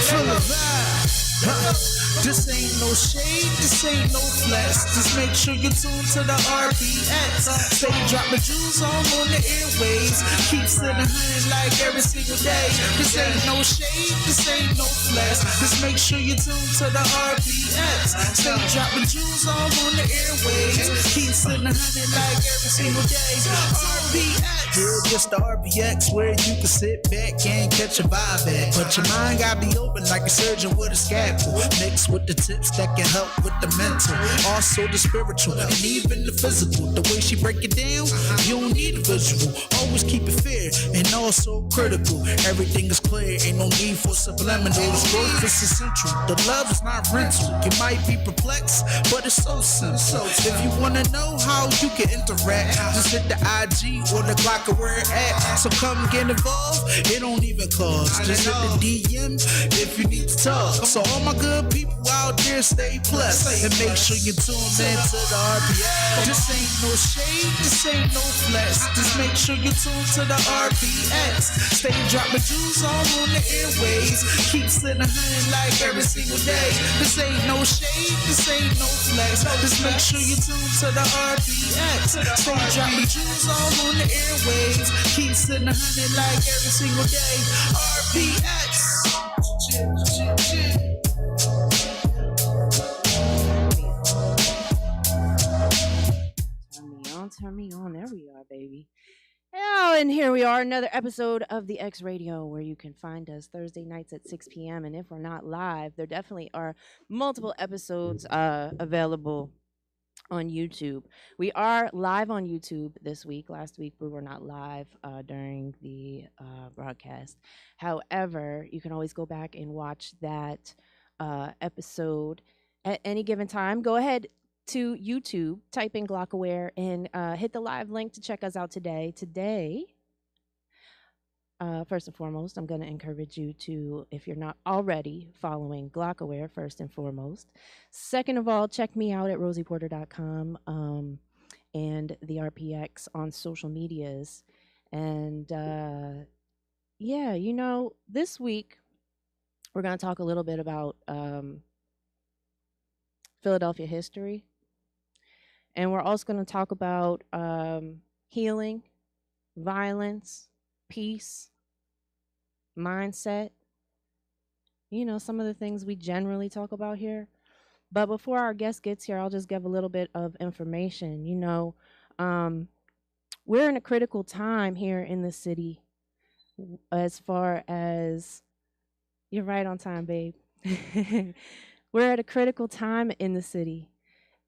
Full of vibe. This ain't no shade, this ain't no flex. Just make sure you tune to the RPX. Stay dropping jewels on the airways. Keep sitting hunting like every single day. This ain't no shade, this ain't no flex. Just make sure you tune to the RPX. Stay dropping jewels on the airways. Keep sitting hunting like every single day. RPX. Yeah, just the RPX where you can sit back and catch a vibe at. But your mind gotta be open like a surgeon with a scalpel. Mixed with the tips that can help with the mental, also the spiritual, and even the physical. The way she break it down, you don't need a visual. Always keep it fair and also critical. Everything is clear, ain't no need for subliminals. Growth is essential. The love is not rental. You might be perplexed, but it's so simple. If you wanna know how you can interact, just hit the IG or the Glock or where it at. So come get involved. It don't even cost. Just hit the DM if you need to talk. So all my good people out there, stay blessed and make sure you tune in to the RPX. This ain't no shade, this ain't no flex. Just make sure you tune to the RPX. Stay dropping jewels on the airways. Keep sitting hunting like every single day. This ain't no shade, this ain't no flex. Just make sure you tune to the RPX. Stay dropping jewels on the airways. Keep sitting hunting like every single day. RPX. Turn me on. There we are, baby. Oh, and here we are, another episode of the X Radio, where you can find us Thursday nights at 6 p.m. And if we're not live, there definitely are multiple episodes available on YouTube. We are live on YouTube this week. Last week we were not live during the broadcast. However, you can always go back and watch that episode at any given time. Go ahead to YouTube, type in Glockaware, and hit the live link to check us out today. First and foremost, I'm going to encourage you to, if you're not already following Glockaware, first and foremost. Second of all, check me out at rosieporter.com and the RPX on social medias. And yeah, you know, this week we're going to talk a little bit about Philadelphia history. And we're also going to talk about healing, violence, peace, mindset. You know, some of the things we generally talk about here. But before our guest gets here, I'll just give a little bit of information. You know, we're in a critical time here in the city as far as, you're right on time, babe. We're at a critical time in the city.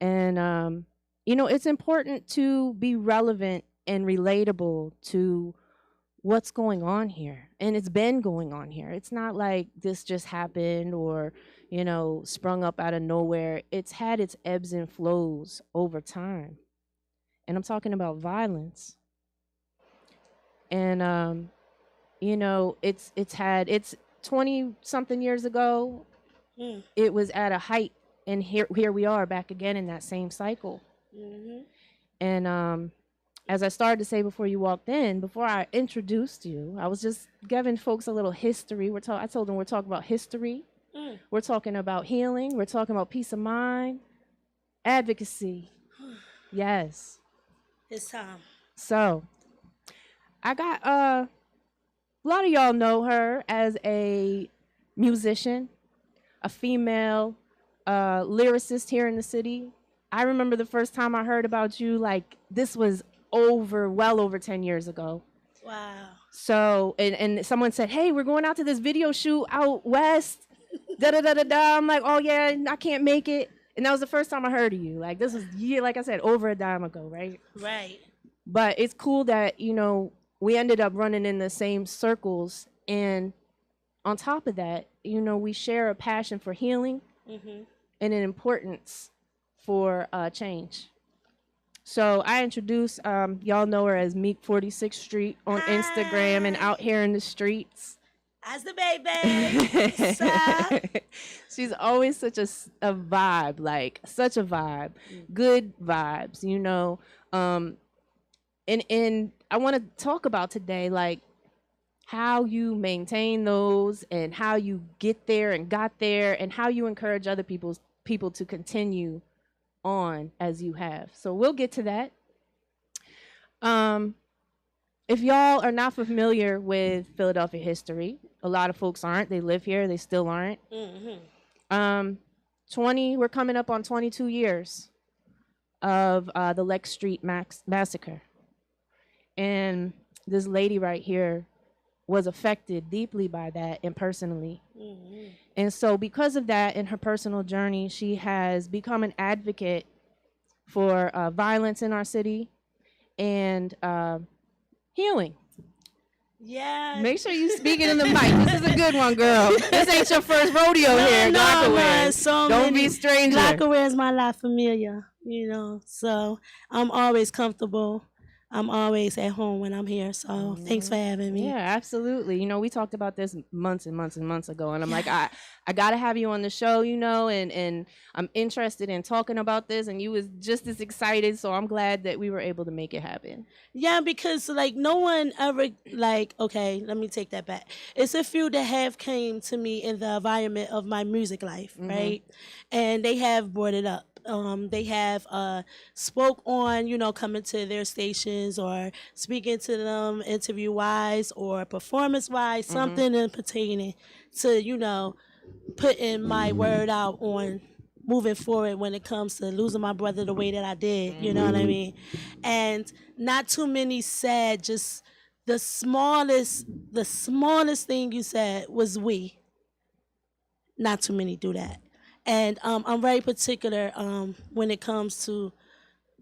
And, you know, it's important to be relevant and relatable to what's going on here. And it's been going on here. It's not like this just happened or, you know, sprung up out of nowhere. It's had its ebbs and flows over time. And I'm talking about violence. And, you know, it's 20 something years ago. It was at a height. And here we are back again in that same cycle. Mm-hmm. And as I started to say before you walked in, before I introduced you, I was just giving folks a little history. I told them we're talking about history. We're talking about healing. We're talking about peace of mind, advocacy. Yes. It's time. So I got a lot of y'all know her as a musician, a female lyricist here in the city. I remember the first time I heard about you, like, this was well over 10 years ago. Wow. So, and someone said, hey, we're going out to this video shoot out west. Da-da-da-da-da. I'm like, oh, yeah, I can't make it. And that was the first time I heard of you. Like, this was, like I said, over a dime ago, right? Right. But it's cool that, you know, we ended up running in the same circles. And on top of that, you know, we share a passion for healing and an importance for change. So I introduced, y'all know her as Meek 46th Street on Instagram and out here in the streets. As the baby. She's always such a vibe, like such a vibe, good vibes, you know. And I want to talk about today, like, how you maintain those and how you get there and got there and how you encourage other people to continue on as you have. So we'll get to that. If y'all are not familiar with Philadelphia history, a lot of folks aren't. They live here, they still aren't. Mm-hmm. 20, we're coming up on 22 years of the Lex Street massacre. And this lady right here was affected deeply by that and personally. Mm-hmm. And so because of that, in her personal journey, she has become an advocate for violence in our city and healing. Yeah. Make sure you speak it in the mic. This is a good one, girl. This ain't your first rodeo here, Glockaware. Don't be stranger. Glockaware is my La Familia, so I'm always comfortable. I'm always at home when I'm here, so thanks for having me. Yeah, absolutely. We talked about this months and months and months ago, and I'm like, I got to have you on the show, and I'm interested in talking about this, and you was just as excited, so I'm glad that we were able to make it happen. Yeah, because, no one ever, okay, let me take that back. It's a few that have came to me in the environment of my music life, right? And they have brought it up. They have spoke on, coming to their stations or speaking to them interview-wise or performance-wise, something in pertaining to, putting my word out on moving forward when it comes to losing my brother the way that I did, you know what I mean? And not too many said just the smallest thing you said was we. Not too many do that. And I'm very particular when it comes to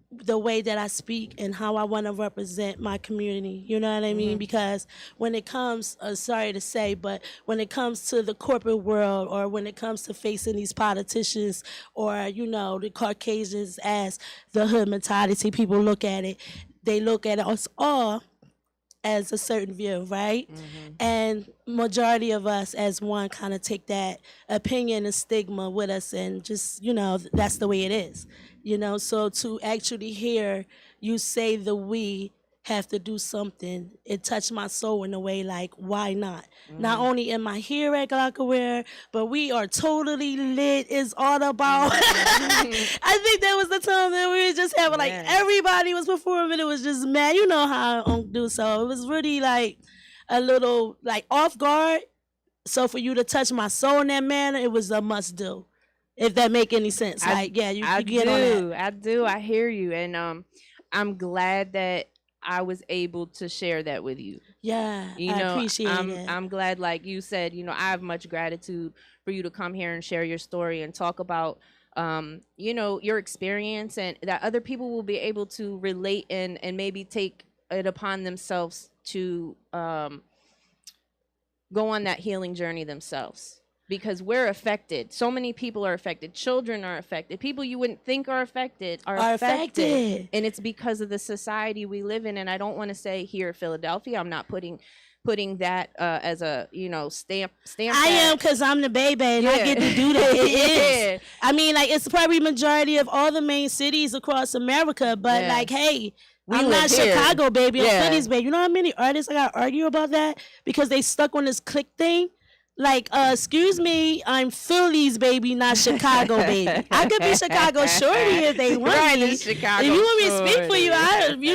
the way that I speak and how I want to represent my community. You know what I mean? Because when it comes, sorry to say, but when it comes to the corporate world or when it comes to facing these politicians or, the Caucasians as the hood mentality, people look at it. They look at us all as a certain view, right? And majority of us as one kind of take that opinion and stigma with us and just, that's the way it is. So to actually hear you say the we have to do something, it touched my soul in a way like, why not? Not only am I here at Glockaware, but we are totally lit. It's all about, I think that was the time that we were just having, everybody was performing. It was just mad. You know how I do. So it was really a little off guard. So for you to touch my soul in that manner, it was a must do. If that make any sense. You get on that. I do. I hear you. And I'm glad that I was able to share that with you. Yeah, I appreciate it. I'm glad, like you said, I have much gratitude for you to come here and share your story and talk about, your experience and that other people will be able to relate and maybe take it upon themselves to go on that healing journey themselves. Because we're affected. So many people are affected. Children are affected. People you wouldn't think are affected are affected. And it's because of the society we live in. And I don't want to say here in Philadelphia, I'm not putting that as a, stamp. I am, because I'm the baby and I get to do that. It is. I mean, it's probably majority of all the main cities across America. But hey, I'm not here. Chicago, baby. I'm Philly's, baby. You know how many artists I got to argue about that? Because they stuck on this click thing. Excuse me, I'm Philly's baby, not Chicago baby. I could be Chicago shorty if they want me. Chicago if you want me to speak shorty. for you,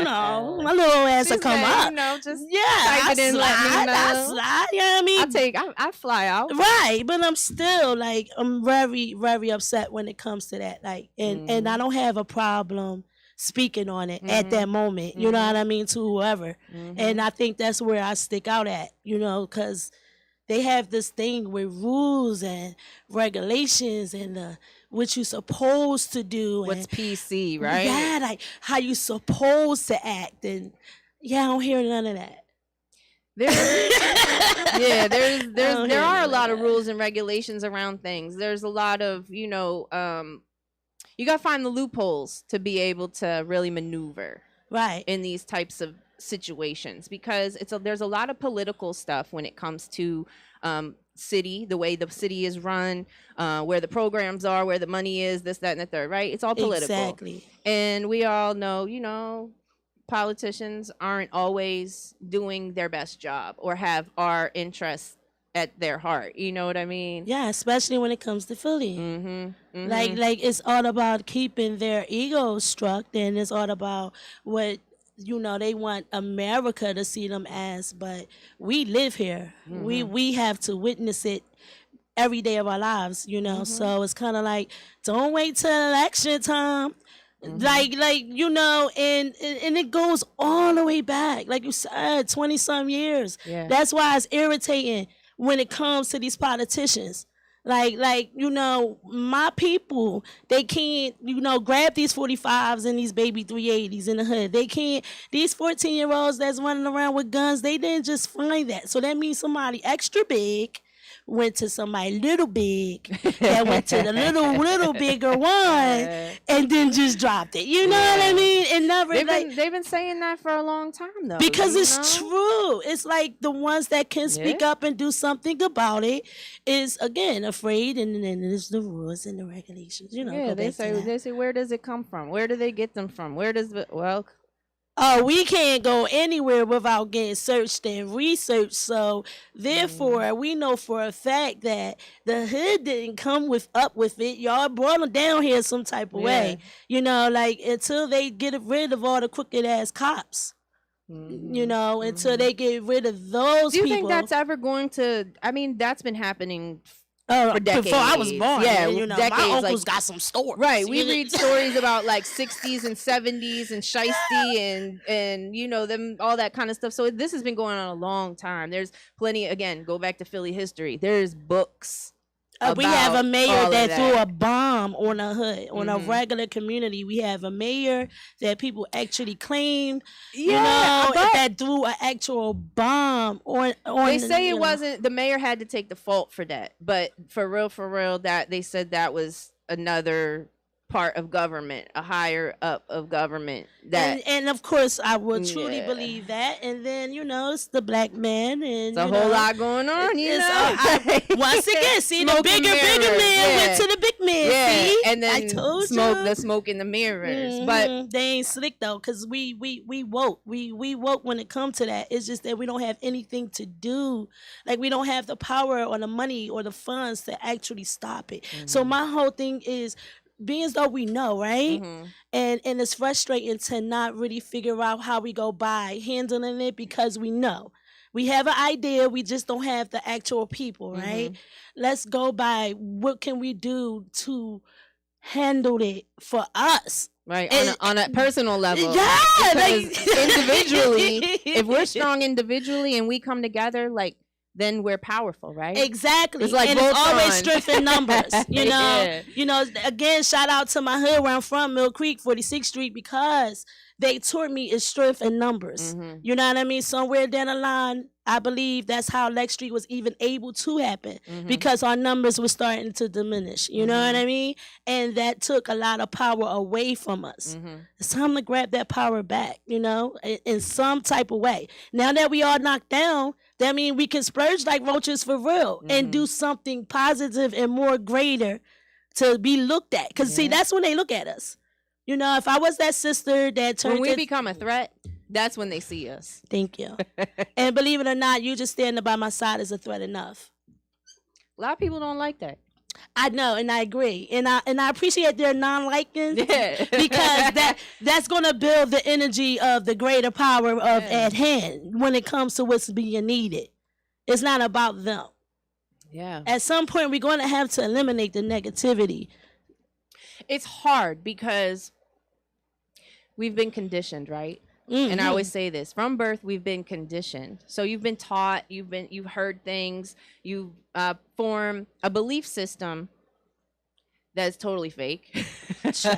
my little ass will come up. Just I slide. You know what I mean? I fly out. Right, but I'm still I'm very, very upset when it comes to that. And I don't have a problem speaking on it at that moment. You know what I mean? To whoever. And I think that's where I stick out at. Because they have this thing with rules and regulations and what you're supposed to do. What's PC, right? Yeah, how you supposed to act. And I don't hear none of that. There are a lot of rules and regulations around things. There's a lot of, you got to find the loopholes to be able to really maneuver. Right. In these types of situations, because there's a lot of political stuff when it comes to the way the city is run, where the programs are, where the money is, this, that, and the third, right? It's all political. Exactly. And we all know, politicians aren't always doing their best job or have our interests at their heart. You know what I mean? Yeah, especially when it comes to Philly. Mm-hmm. Like it's all about keeping their ego struck, and it's all about what they want America to see them as. But we live here. We have to witness it every day of our lives. So it's kind of like, don't wait till election time. Like and it goes all the way back, like you said, 20-some years. Yeah. That's why it's irritating when it comes to these politicians. Like my people, they can't grab these 45s and these baby 380s in the hood. They can't. These 14-year-olds that's running around with guns, they didn't just find that. So that means somebody extra big went to somebody little big that went to the little bigger one and then just dropped it. You know what I mean? And never they've been saying that for a long time though. Because it's true. It's like the ones that can speak up and do something about it is again afraid, and then there's the rules and the regulations. Yeah, they say where does it come from? Where do they get them from? Oh, we can't go anywhere without getting searched and researched. So, therefore, we know for a fact that the hood didn't come up with it. Y'all brought them down here some type of way. Until they get rid of all the crooked ass cops. Until they get rid of those people. Do you think that's ever going to? I mean, that's been happening for decades. Before I was born. Yeah, decades, my uncles got some stories. Right. We read stories about like 60s and 70s and shiesty and them, all that kind of stuff. So this has been going on a long time. There's plenty, again, go back to Philly history. There's books. We have a mayor that threw a bomb on a hood, on a regular community. We have a mayor that people actually claimed, that threw an actual bomb on. They say it wasn't, the mayor had to take the fault for that. But for real, that they said that was another part of government, a higher up of government. And of course, I would truly believe that. And then, it's the black man. And it's a whole lot going on, once again, see, the bigger man went to the big man. Yeah. See? And then I told the smoke in the mirrors. But they ain't slick, though, because we woke. We woke when it comes to that. It's just that we don't have anything to do. Like, we don't have the power or the money or the funds to actually stop it. So my whole thing is, being as though we know, right? And it's frustrating to not really figure out how we go by handling it, because we know. We have an idea, we just don't have the actual people, right? Let's go by what can we do to handle it for us. Right, on a personal level. Yeah! Individually, if we're strong individually and we come together, then we're powerful, right? Exactly. It's like, and it's always strength in numbers. Again, shout out to my hood where I'm from, Mill Creek, 46th Street, because they taught me it's strength in numbers. You know what I mean? Somewhere down the line, I believe that's how Lex Street was even able to happen, because our numbers were starting to diminish. You know what I mean? And that took a lot of power away from us. It's time to grab that power back, in some type of way. Now that we all knocked down, that means we can splurge like roaches for real and do something positive and more greater to be looked at. Because, see, that's when they look at us. If I was that sister that turned... When we become a threat, that's when they see us. Thank you. And believe it or not, you just standing by my side is a threat enough. A lot of people don't like that. I know, and I agree, and I appreciate their non-liking, because that's going to build the energy of the greater power of at hand when it comes to what's being needed. It's not about them. Yeah. At some point, we're going to have to eliminate the negativity. It's hard because we've been conditioned, right? And I always say this, from birth, we've been conditioned. So you've been taught, you've heard things, you've formed a belief system that's totally fake. So,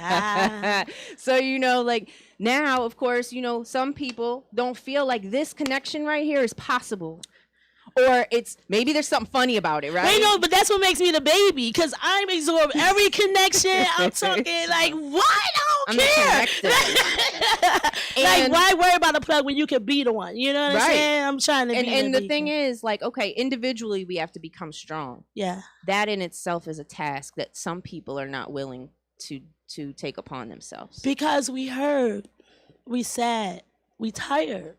now, of course, some people don't feel like this connection right here is possible. Or maybe there's something funny about it, right? Wait, no, but that's what makes me the baby, because I absorb every connection. I'm talking like, what? I don't care. Like, why worry about a plug when you can be the one? You know what I'm saying? I'm trying to be And the thing is, okay, individually we have to become strong. Yeah. That in itself is a task that some people are not willing to take upon themselves. Because we heard, we sad, We tired.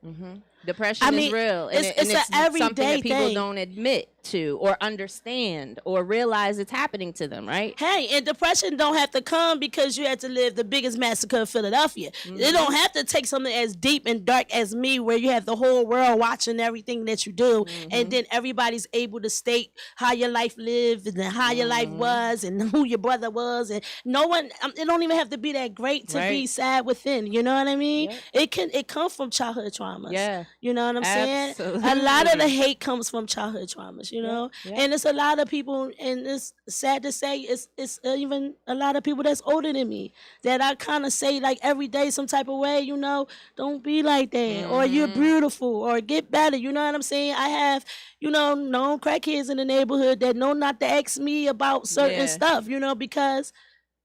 Depression is real, and it's it's an everyday something that people thing. don't admit to or understand or realize it's happening to them, right? Hey, and depression don't have to come because you had to live the biggest massacre of Philadelphia. It don't have to take something as deep and dark as me, where you have the whole world watching everything that you do, and then everybody's able to state how your life lived and how your life was and who your brother was, and no one. It don't even have to be that great to be sad within. You know what I mean? It comes from childhood traumas. Yeah. You know what I'm saying? Absolutely. A lot of the hate comes from childhood traumas, you know? And it's a lot of people, and it's sad to say, it's even a lot of people that's older than me that I kind of say like every day some type of way, you know, don't be like that, or you're beautiful, or get better, you know what I'm saying? I have, you know, known crackheads in the neighborhood that know not to ask me about certain stuff, you know, because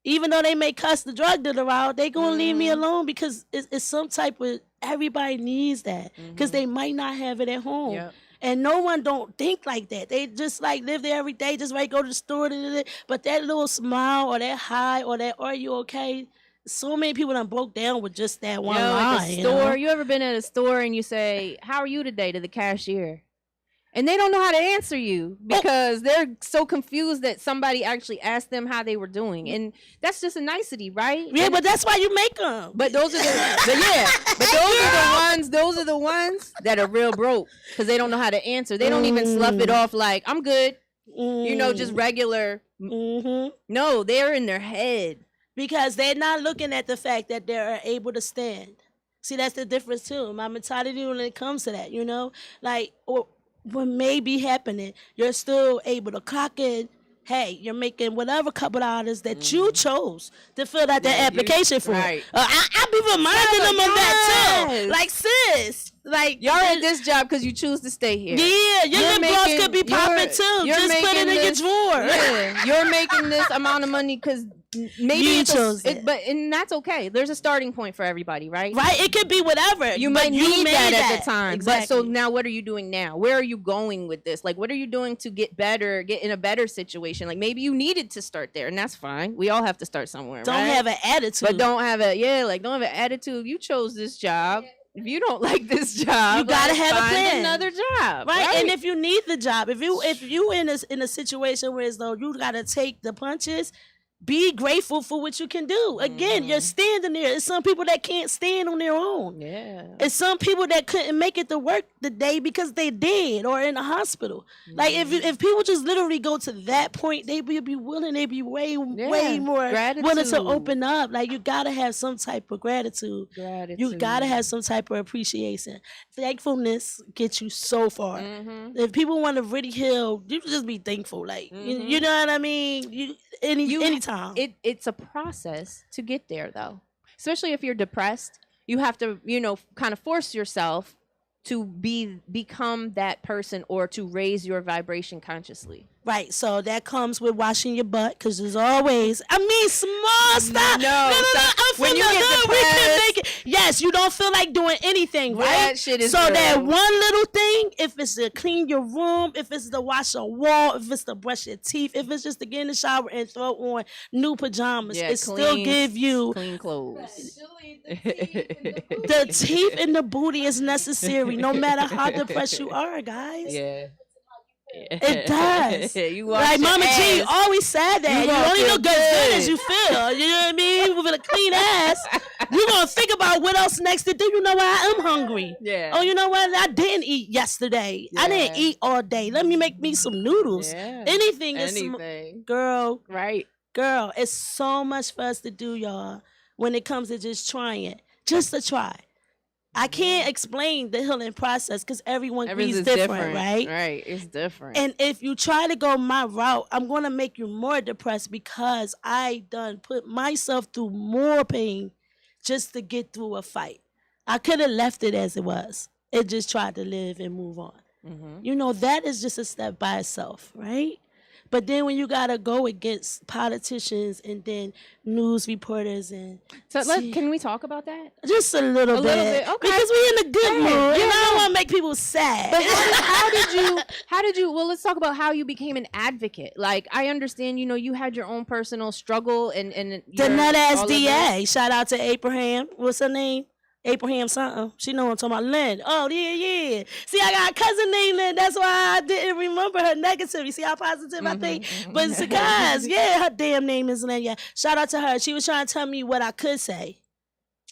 even though they may cuss the drug dealer out, they gonna leave me alone because it's some type of, everybody needs that because they might not have it at home. And no one don't think like that. They just like live there every day, just go to the store. But that little smile or that hi or that, are you okay? So many people done broke down with just that one line. At the store, you ever been at a store and you say, "How are you today?" to the cashier? And they don't know how to answer you because they're so confused that somebody actually asked them how they were doing. And that's just a nicety, right? Yeah, but that's why you make them. But those are those are the ones that are real broke because they don't know how to answer. They don't even slough it off like, "I'm good." You know, just regular. No, they're in their head. Because they're not looking at the fact that they're able to stand. See, that's the difference too. My mentality when it comes to that, you know? Like, or what may be happening, you're still able to clock in. Hey, you're making whatever couple dollars that you chose to fill out that application for. Right. I be reminding them of that too. Like, sis, like y'all at this job because you choose to stay here. Yeah, your lip gloss could be popping too. Just put it in your drawer. Yeah, you're making this amount of money because maybe you chose it. And that's okay. There's a starting point for everybody, right? Right. It could be whatever. You might need that at the time. Exactly. But so now, what are you doing now? Where are you going with this? Like, what are you doing to get better, get in a better situation? Like, maybe you needed to start there, and that's fine. We all have to start somewhere. Don't right? have an attitude. But don't have an attitude. You chose this job. If you don't like this job, you gotta have a plan. Another job, right? And if you need the job, if you in a situation where as though you gotta take the punches, be grateful for what you can do. Again, you're standing there. There's some people that can't stand on their own. Yeah. It's some people that couldn't make it to work the day because they dead or in the hospital. Like if people just literally go to that point, they would be willing. They'd be way more willing to open up. Like you gotta have some type of gratitude. You gotta have some type of appreciation. Thankfulness gets you so far. If people want to really heal, you just be thankful. Like you know what I mean. Anytime. It's a process to get there, though. Especially if you're depressed, you have to, kind of force yourself to become that person or to raise your vibration consciously. Right, so that comes with washing your butt, because there's always, small stuff. No, I'm when you get depressed, yes, you don't feel like doing anything, right? That shit is so real. That one little thing, if it's to clean your room, if it's to wash a wall, if it's to brush your teeth, if it's just to get in the shower and throw on new pajamas, still give you clean clothes. The teeth and the booty is necessary, no matter how depressed you are, guys. Yeah. It does. Like Mama G always said that. You only look as good as you feel. You know what I mean? With a clean ass, you're going to think about what else next to do. You know what? I am hungry. Yeah. Oh, you know what? I didn't eat yesterday. Yeah. I didn't eat all day. Let me make me some noodles. Yeah. Anything. Girl. Right. Girl, it's so much for us to do, y'all, when it comes to just trying. Just to try. I can't explain the healing process because everyone grieves different, right? Right, it's different. And if you try to go my route, I'm going to make you more depressed because I done put myself through more pain just to get through a fight. I could have left it as it was and just tried to live and move on. That is just a step by itself, right? But then when you gotta go against politicians and then news reporters can we talk about that? Just a little bit. Okay. Because we're in a good mood. And I don't want to make people sad. But how did you, well, let's talk about how you became an advocate. Like, I understand, you had your own personal struggle and the nut ass DA. Shout out to Abraham. What's her name? Abraham something. She know I'm talking about. Lynn. Oh, yeah. See, I got a cousin named Lynn. That's why I didn't remember her negative. You see how positive I think? But it's because, yeah, her damn name is Lynn. Yeah. Shout out to her. She was trying to tell me what I could say.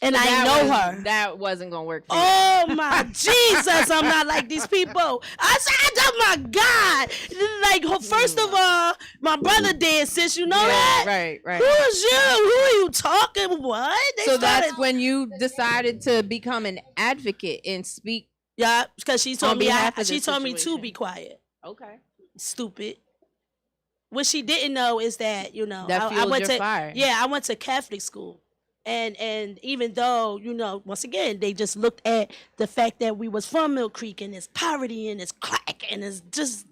And so I know her. That wasn't going to work for you. Oh, my Jesus. I'm not like these people. I said, oh, my God. Like, first of all, my brother dead, sis. You know that? Right. Who is you? Who are you talking? What? That's when you decided to become an advocate and speak. Yeah, because she told me to be quiet. Okay. Stupid. What she didn't know is that, that I went your to fire. I went to Catholic school. And even though, once again, they just looked at the fact that we was from Mill Creek and it's poverty and it's crack and it's just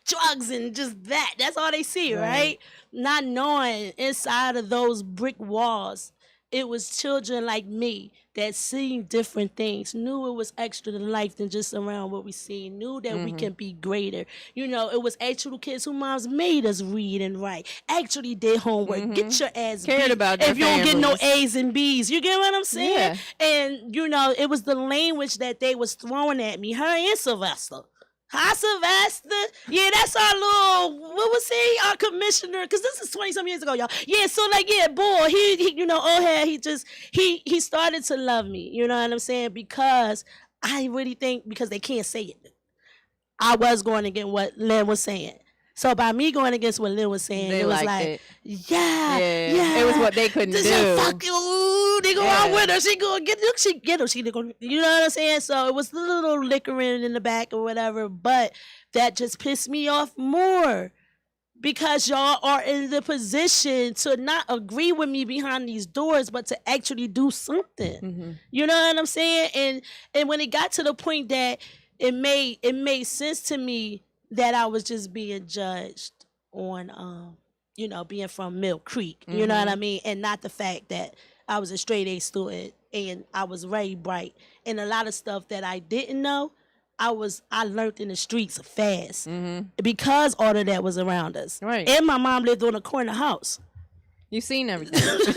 drugs and just that. That's all they see, right? Not knowing inside of those brick walls, it was children like me that seen different things, knew it was extra than life than just around what we see, knew that we can be greater. It was actual kids who moms made us read and write, actually did homework, get your ass cared beat about if you your don't get no families. A's and B's. You get what I'm saying? Yeah. And, it was the language that they was throwing at me, her and Sylvester. Hi, Sylvester. Yeah, that's our little, what was he? Our commissioner. Because this is 20-some years ago, y'all. Yeah, so boy, he old head, he started to love me. You know what I'm saying? Because I really think, because they can't say it, I was going against what Lynn was saying. So by me going against what Lynn was saying, it was like, it. Yeah. It was what they couldn't do. Fuck you. They go out with her. She go get him. She go. You know what I'm saying? So it was a little liquoring in the back or whatever. But that just pissed me off more. Because y'all are in the position to not agree with me behind these doors, but to actually do something. You know what I'm saying? And when it got to the point that it made sense to me that I was just being judged on, being from Mill Creek. You know what I mean? And not the fact that I was a straight A student and I was very bright. And a lot of stuff that I didn't know, I learned in the streets fast because all of that was around us. Right. And my mom lived on a corner house. You seen everything. Everything.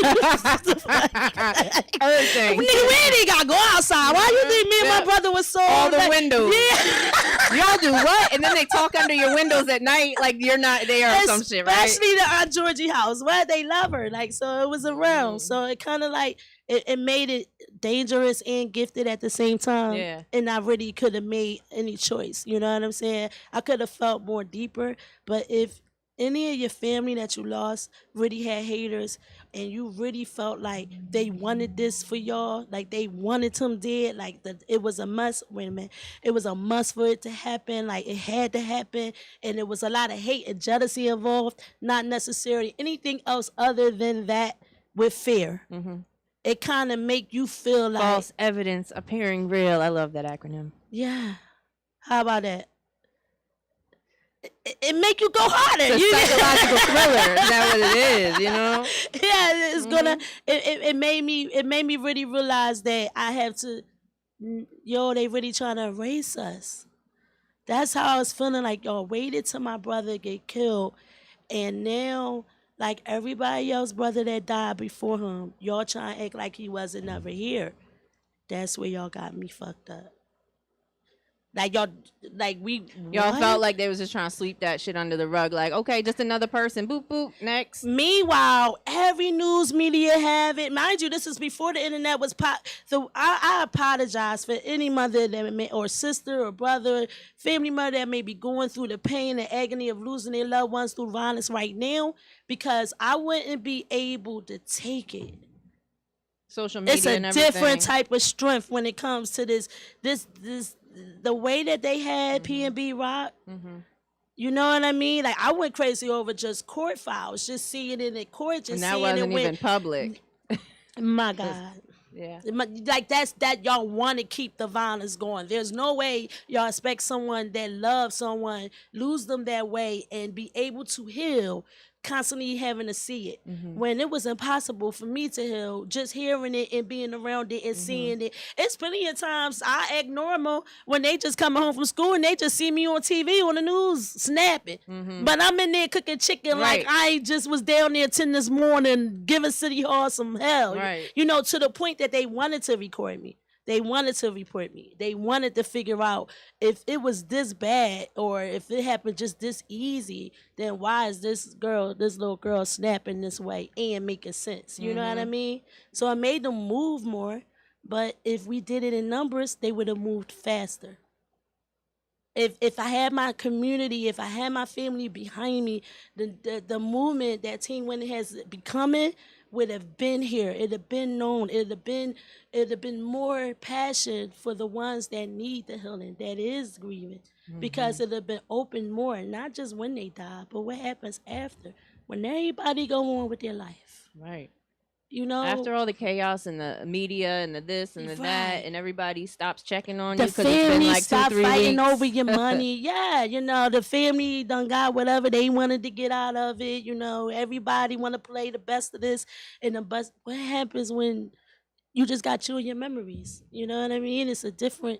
Nigga, we ain't gotta go outside. Why you think me and my brother was so all the windows? Yeah. Y'all do what? And then they talk under your windows at night like you're not there or some shit, right? Especially the Aunt Georgie house. Where they love her. Like, so it was around. So it kind of like it made it dangerous and gifted at the same time. Yeah. And I really could have made any choice. You know what I'm saying? I could have felt more deeper. But if any of your family that you lost really had haters and you really felt like they wanted this for y'all, like they wanted them dead, like it was a must. Wait a minute. It was a must for it to happen. Like it had to happen. And there was a lot of hate and jealousy involved. Not necessarily anything else other than that with fear. It kind of make you feel like false evidence appearing real. I love that acronym. Yeah. How about that? It make you go harder. It's a psychological thriller. Is that what it is? Yeah, it's gonna. It made me really realize that I have to. They really trying to erase us. That's how I was feeling. Like y'all waited till my brother get killed, and now like everybody else brother that died before him, y'all trying to act like he wasn't never here. That's where y'all got me fucked up. Like y'all felt like they was just trying to sweep that shit under the rug. Like, okay, just another person. Boop, boop, next. Meanwhile, every news media have it. Mind you, this is before the internet was pop. So I apologize for any mother that or sister or brother, family member that may be going through the pain and agony of losing their loved ones through violence right now, because I wouldn't be able to take it. Social media it's a and everything. Different type of strength when it comes to this the way that they had P&B Rock. You know what I mean? Like I went crazy over just court files, just seeing it in court, just and that seeing wasn't it even public. My God. Yeah. Like that y'all want to keep the violence going. There's no way y'all expect someone that loves someone, lose them that way and be able to heal constantly having to see it Mm-hmm. when it was impossible for me to heal. Just hearing it and being around it and seeing it. It's plenty of times I act normal when they just coming home from school and they just see me on TV on the news snapping. But I'm in there cooking chicken like I just was down there 10 this morning giving City Hall some hell. You know, to the point that they wanted to record me. They wanted to report me. They wanted to figure out if it was this bad or if it happened just this easy, then why is this little girl snapping this way and making sense? You know what I mean? So I made them move more, but if we did it in numbers, they would have moved faster. If I had my community, if I had my family behind me, the movement that Teen Winning has becoming would have been here. It'd have been known. It'd have been more passion for the ones that need the healing, that is grieving. Because it'd have been open more, not just when they die, but what happens after. When everybody go on with their life. Right. You know, after all the chaos and the media and the this and the that, and everybody stops checking on the you because it's been family like stop 2-3 fighting weeks. over your money. Yeah, you know, the family done got whatever they wanted to get out of it. You know, everybody want to play the best of this and the best. What happens when you just got you and your memories? You know what I mean? It's a different.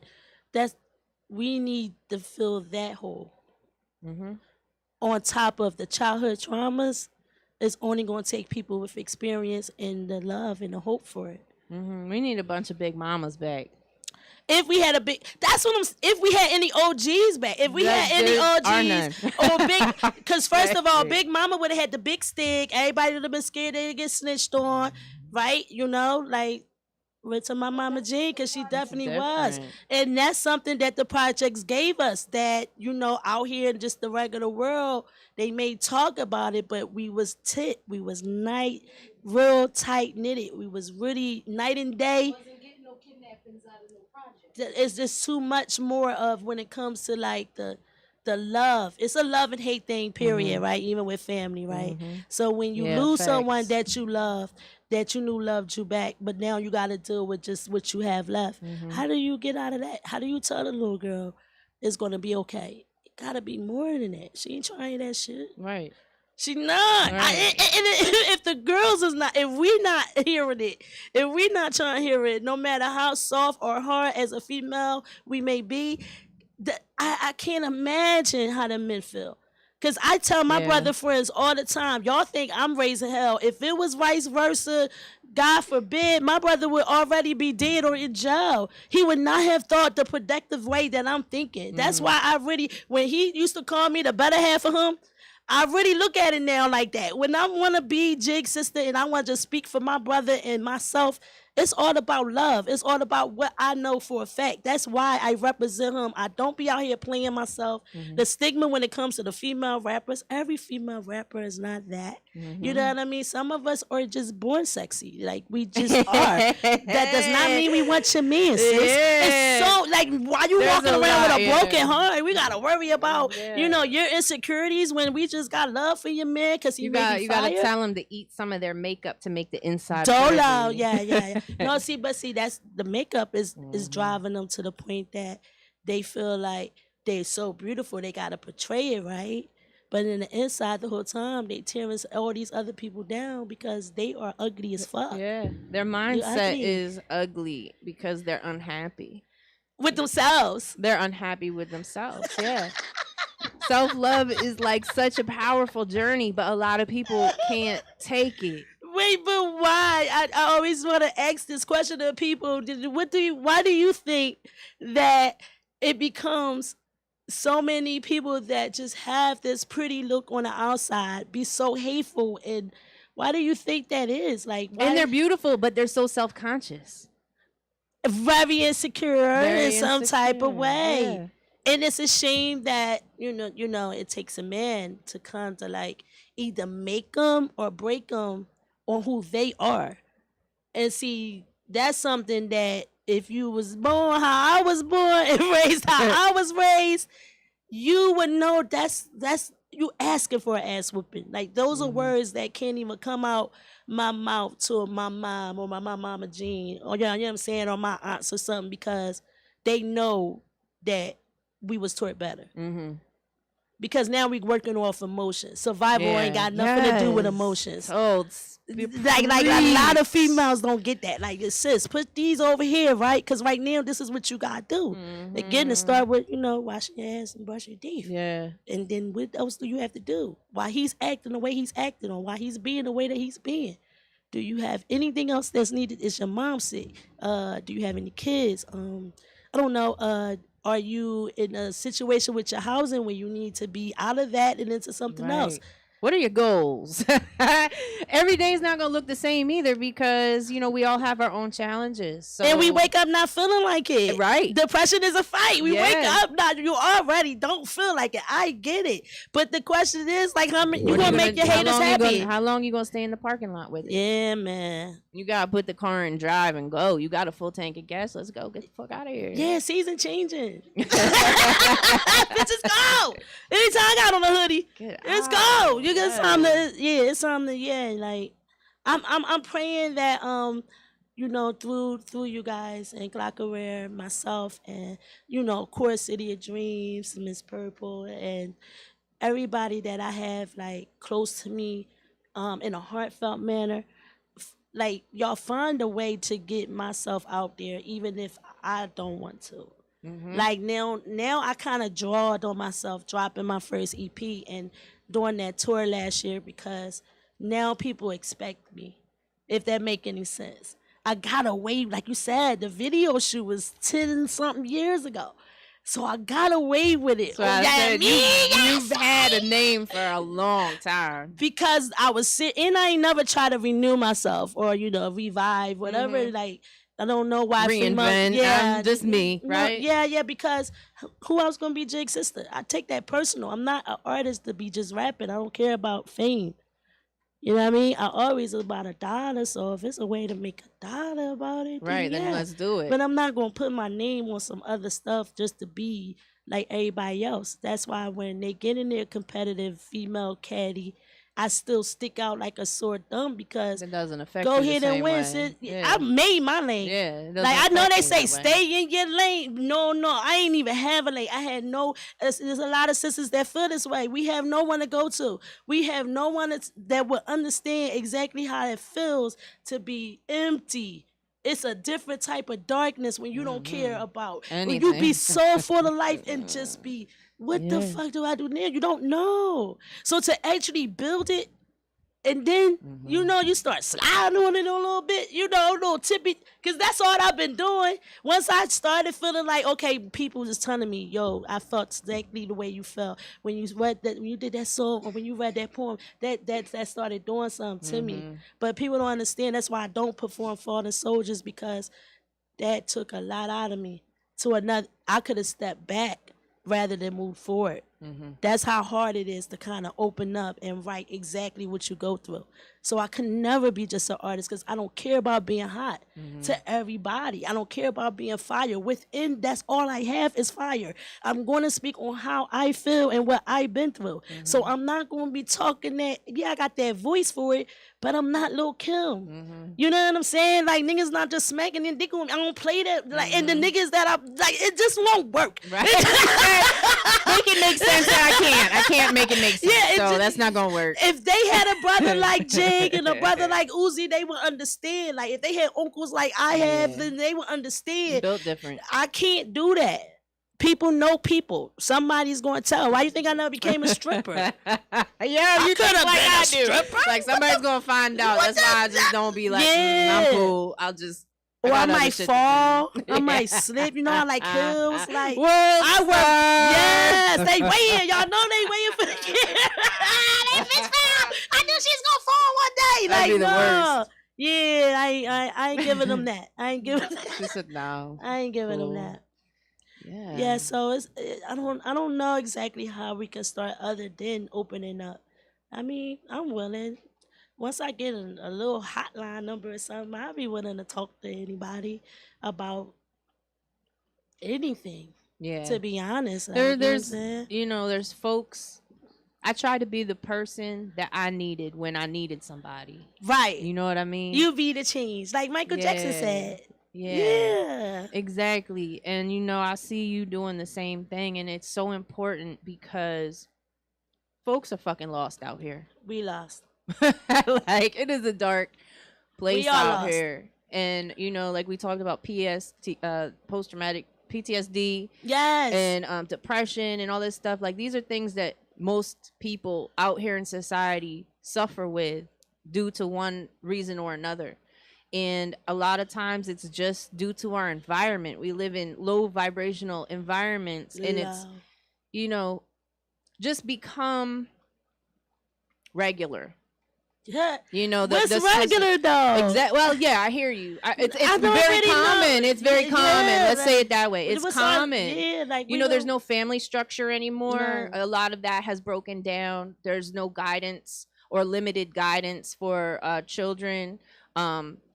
We need to fill that hole. On top of the childhood traumas. It's only going to take people with experience and the love and the hope for it. We need a bunch of big mamas back. If we had if we had any OGs back, if we had any OGs or big, because first of all, Big Mama would have had the big stick. Everybody would have been scared they'd get snitched on, right? You know, like went to my mama Jean because she definitely was, and that's something that the projects gave us. That you know, out here in just the regular world, they may talk about it, but we was real tight knitted. We was really night and day. It's just too much more of when it comes to like the love. It's a love and hate thing, period, right? Even with family, right? So when you lose someone that you love, that you knew loved you back, but now you got to deal with just what you have left. How do you get out of that? How do you tell the little girl it's going to be okay? It got to be more than that. She ain't trying that shit. Right. She not. And if the girls is not, if we not hearing it, if we not trying to hear it, no matter how soft or hard as a female we may be, I can't imagine how the men feel. Because I tell my brother friends all the time, y'all think I'm raising hell. If it was vice versa, God forbid, my brother would already be dead or in jail. He would not have thought the productive way that I'm thinking. That's why I really, when he used to call me the better half of him, I really look at it now like that. When I want to be Jig sister and I want to just speak for my brother and myself, it's all about love. It's all about what I know for a fact. That's why I represent him. I don't be out here playing myself. The stigma when it comes to the female rappers, every female rapper is not that. You know what I mean? Some of us are just born sexy. Like, we just are. That does not mean we want your man, sis. It's so, like, why you walking around with a broken heart? We got to worry about, you know, your insecurities when we just got love for your man because you got to tell them to eat some of their makeup to make the inside Dolo, yeah. No, see, that's the makeup is driving them to the point that they feel like they're so beautiful, they gotta portray it right. But in the inside, the whole time, they tearing all these other people down because they are ugly as fuck. Yeah, their mindset is ugly because they're unhappy with themselves. They're unhappy with themselves. Yeah. Self-love is like such a powerful journey, but a lot of people can't take it. Wait, but why? I always want to ask this question to people. Why do you think that it becomes so many people that just have this pretty look on the outside be so hateful? And why do you think that is? Like, and they're beautiful, but they're so self-conscious. Very insecure in some type of way. Yeah. And it's a shame that, you know, it takes a man to come to like either make them or break them on who they are. And see, that's something that if you was born how I was born and raised how I was raised, you would know that's you asking for an ass whooping. Like, those are words that can't even come out my mouth to my mom or my mama Jean or, you know what I'm saying, or my aunts or something, because they know that we was taught better. because now we working off emotions. Survival ain't got nothing to do with emotions. Oh, like a lot of females don't get that. Like, sis, put these over here, right? Because right now this is what you gotta do. Again, to start with, washing your ass and brushing your teeth. Yeah. And then what else do you have to do? Why he's acting the way he's acting, or why he's being the way that he's being? Do you have anything else that's needed? Is your mom sick? Do you have any kids? I don't know. Are you in a situation with your housing where you need to be out of that and into something else? What are your goals? Every day is not going to look the same either because, we all have our own challenges. So. And we wake up not feeling like it. Right. Depression is a fight. We wake up not, you already don't feel like it. I get it. But the question is, like, how you going to make your haters happy? How long you going to stay in the parking lot with it? Yeah, man. You got to put the car in drive and go. You got a full tank of gas. Let's go. Get the fuck out of here. Yeah, season changing. Bitches go. Anytime I got on a hoodie, let's go. You got something to, it's something to, like, I'm praying that, through you guys and Glockarear, myself, and, of course, City of Dreams, Miss Purple, and everybody that I have, like, close to me, in a heartfelt manner, like, y'all find a way to get myself out there, even if I don't want to. Like, now I kind of drawed on myself dropping my first EP and doing that tour last year because now people expect me, if that make any sense. I got away, like you said, the video shoot was 10-something years ago. So I got away with it. So you've had a name for a long time. Because I was sitting, and I ain't never try to renew myself or, revive, whatever, like, I don't know why. Reinvent, just me, right? Yeah, because who else gonna be Jig's sister? I take that personal. I'm not an artist to be just rapping. I don't care about fame. You know what I mean? I always about $1, so if it's a way to make $1 about it, then let's do it. But I'm not gonna put my name on some other stuff just to be like everybody else. That's why when they get in their competitive female caddy, I still stick out like a sore thumb because it doesn't affect go you ahead the and same win. way. I made my lane. Yeah, like I know they say stay in your lane. No, I ain't even have a lane. I had no. There's a lot of sisters that feel this way. We have no one to go to. We have no one that will understand exactly how it feels to be empty. It's a different type of darkness when you don't care about. When you be so full of life and just be. What the fuck do I do now? You don't know. So to actually build it, and then, you start sliding on it a little bit, a little tippy, because that's all I've been doing. Once I started feeling like, okay, people just telling me, yo, I felt exactly the way you felt when you read that, when you did that song, or when you read that poem, that started doing something to me. But people don't understand. That's why I don't perform Fallen Soldiers, because that took a lot out of me. I could have stepped back rather than move forward. That's how hard it is to kind of open up and write exactly what you go through. So I can never be just an artist because I don't care about being hot to everybody. I don't care about being fire. Within, that's all I have is fire. I'm going to speak on how I feel and what I've been through. So I'm not going to be talking that, I got that voice for it, but I'm not Lil' Kim. You know what I'm saying? Like, niggas not just smacking and I don't play that. Like, and the niggas that it just won't work. Right. Make it make sense that I can't make it make sense. Yeah, so that's not going to work. If they had a brother like Jig and a brother like Uzi, they would understand. Like, if they had uncles like I have, then they would understand. Built different. I can't do that. People know people. Somebody's going to tell. Why you think I never became a stripper? Yeah, you could have like I do. Stripper? Like, somebody's going to find out. That's why I just don't be like, I'm cool. I'll just... Or I might fall. I might slip. I like hills. Like I work. Yes, they waiting. Y'all know they waiting for the kid. That bitch fell. I knew she's gonna fall one day. That'd be the worst. Yeah, I ain't giving them that. I ain't giving. She said no. I ain't giving them that. Yeah. Yeah. So I don't know exactly how we can start other than opening up. I mean, I'm willing. Once I get a little hotline number or something, I'll be willing to talk to anybody about anything. Yeah. To be honest. There's folks. I try to be the person that I needed when I needed somebody. Right. You know what I mean? You be the change. Like Michael Jackson said. Yeah. Exactly. And I see you doing the same thing, and it's so important because folks are fucking lost out here. We lost. Like, it is a dark place We are out lost. here. And, you know, like we talked about post-traumatic PTSD Yes. and depression and all this stuff. Like, these are things that most people out here in society suffer with due to one reason or another. And a lot of times it's just due to our environment. We live in low vibrational environments, and it's, Love. you know, just become regular. Yeah. You know, What's regular though? Exactly. Well, yeah, I hear you. It's I don't very really common. know. It's very Yeah, common. Let's like, say it that way. It's what's our- common. yeah, like You we know, there's don't- no family structure anymore. No. A lot of that has broken down. There's no guidance or limited guidance for children.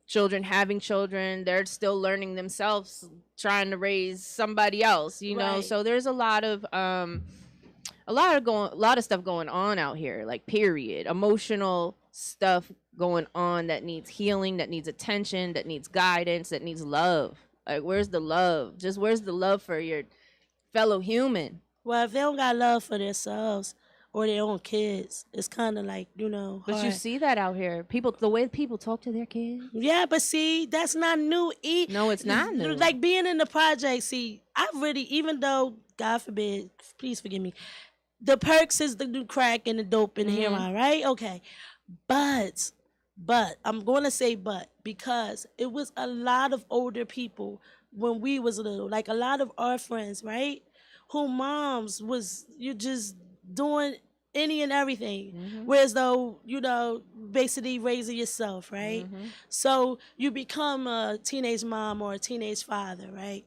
Children having children, they're still learning themselves, trying to raise somebody else. You know, Right. so there's a lot of stuff going on out here. Like, period, emotional stuff going on that needs healing, that needs attention, that needs guidance, that needs love. Like, where's the love? Just where's the love for your fellow human? Well, if they don't got love for themselves or their own kids, it's kind of like, you know. But you hard. see that out here. People, the way people talk to their kids. Yeah, but see, that's not new. No, it's not new. Like being in the project, see, I really, even though, God forbid, please forgive me, the perks is the new crack and the dope and the Mhm. heroin, right? Okay. But, I'm going to say because it was a lot of older people when we was little, like a lot of our friends, right? Who moms was, you just doing any and everything. Mhm. Whereas though, you know, basically raising yourself, right? Mhm. So you become a teenage mom or a teenage father, right?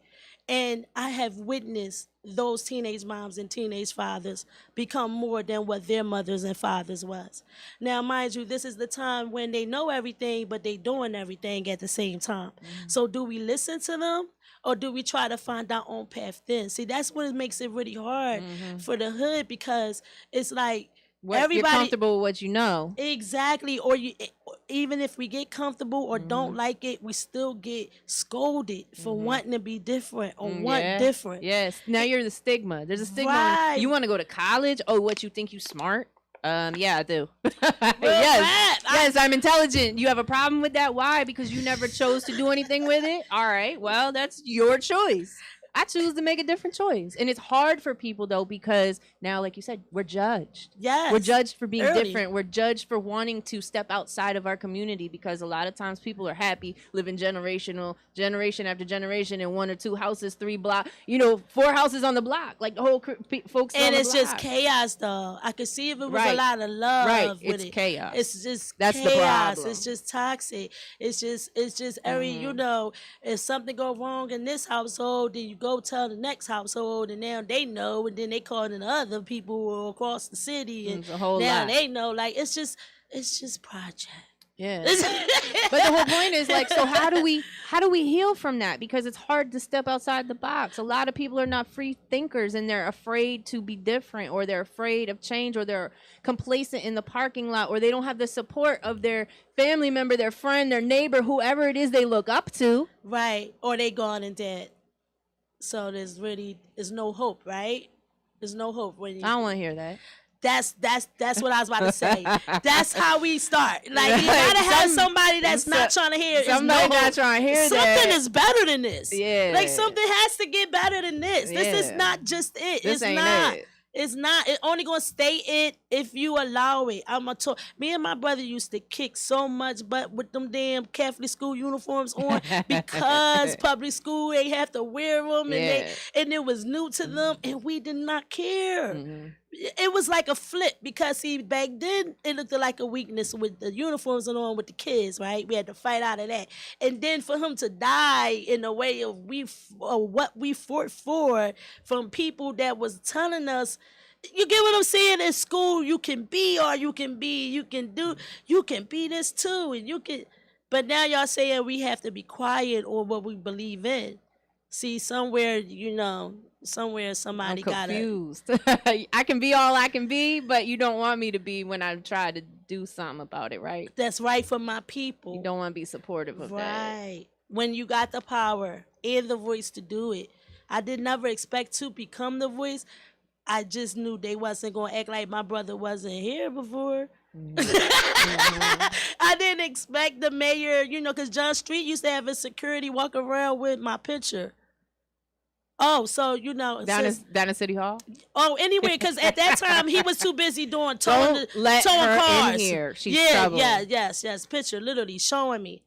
And I have witnessed those teenage moms and teenage fathers become more than what their mothers and fathers was. Now, mind you, this is the time when they know everything, but they doing everything at the same time. So do we listen to them? Or do we try to find our own path then? See, that's what it makes it really hard for the hood, because it's like You're everybody comfortable with what you know. exactly, or you even if we get comfortable or don't like it, we still get scolded for wanting to be different or want Yeah. different. Yes. Now you're the stigma. There's a stigma. Right. You want to go to college? Oh, what, you think you smart? Yeah, I do. bad. Yes, I'm intelligent. You have a problem with that? Why? Because you never chose to do anything with it? All right. Well, that's your choice. I choose to make a different choice. And it's hard for people, though, because now, like you said, we're judged. Yes. We're judged for being Early. different. We're judged for wanting to step outside of our community, because a lot of times people are happy living generation after generation in one or two houses, 3 blocks, 4 houses on the block, like the whole folks. And on the it's just block. chaos, though. I could see if it was a Right. lot of love Right. with It's it. chaos. It's just That's the chaos. problem. It's just toxic. It's just every, if something go wrong in this household, then you go tell the next household, and now they know, and then they call in other people across the city, and It's a whole now lot. they know. Like, it's just project. Yeah. But the whole point is, like, so how do we heal from that? Because it's hard to step outside the box. A lot of people are not free thinkers, and they're afraid to be different, or they're afraid of change, or they're complacent in the parking lot, or they don't have the support of their family member, their friend, their neighbor, whoever it is they look up to. Right. Or they gone and dead. So there's no hope, right? There's no hope when you I don't want to hear that. That's what I was about to say. That's how we start. Like, you gotta have somebody that's not trying to hear. Somebody not trying to hear that. Something is better than this. Yeah. Like, something has to get better than this. This is Yeah. not just it. This It's ain't not. it. It's not. It's only gonna stay it if you allow it. Me and my brother used to kick so much butt with them damn Catholic school uniforms on, because public school they have to wear them, and it was new to them, and we did not care. It was like a flip, because see, back then it looked like a weakness with the uniforms on with the kids, right? We had to fight out of that, and then for him to die in a way of what we fought for, from people that was telling us, you get what I'm saying? In school, you can be this too, and you can. But now y'all saying we have to be quiet on what we believe in. See, somewhere somebody I'm gotta. confused. I can be all I can be, but you don't want me to be when I try to do something about it, right? That's right for my people. You don't want to be supportive of that. Right. When you got the power and the voice to do it. I did never expect to become the voice. I just knew they wasn't gonna act like my brother wasn't here before. I didn't expect the mayor, because John Street used to have his security walk around with my picture. Oh, so down in City Hall. Oh, anyway, because at that time he was too busy doing towing let towing her cars. in here. She's trouble. Yes. Picture literally showing me.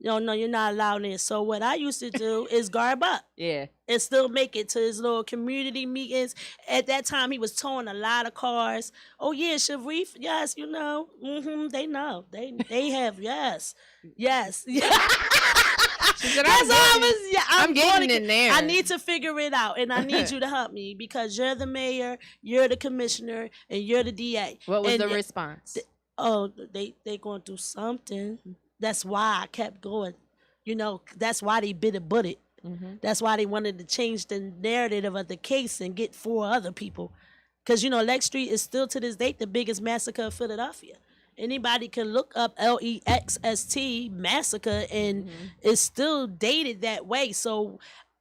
No, you're not allowed in. So what I used to do is garb up. Yeah. And still make it to his little community meetings. At that time, he was towing a lot of cars. Oh yeah, Sharif, yes, they know. They have, yes. That's all I'm getting in there. I need to figure it out, and I need you to help me because you're the mayor, you're the commissioner, and you're the DA. What was the response? They gonna do something. That's why I kept going. That's why they bit a bullet. Mm-hmm. That's why they wanted to change the narrative of the case and get 4 other people. Because, Lex Street is still to this date the biggest massacre of Philadelphia. Anybody can look up LEXST massacre and it's still dated that way. So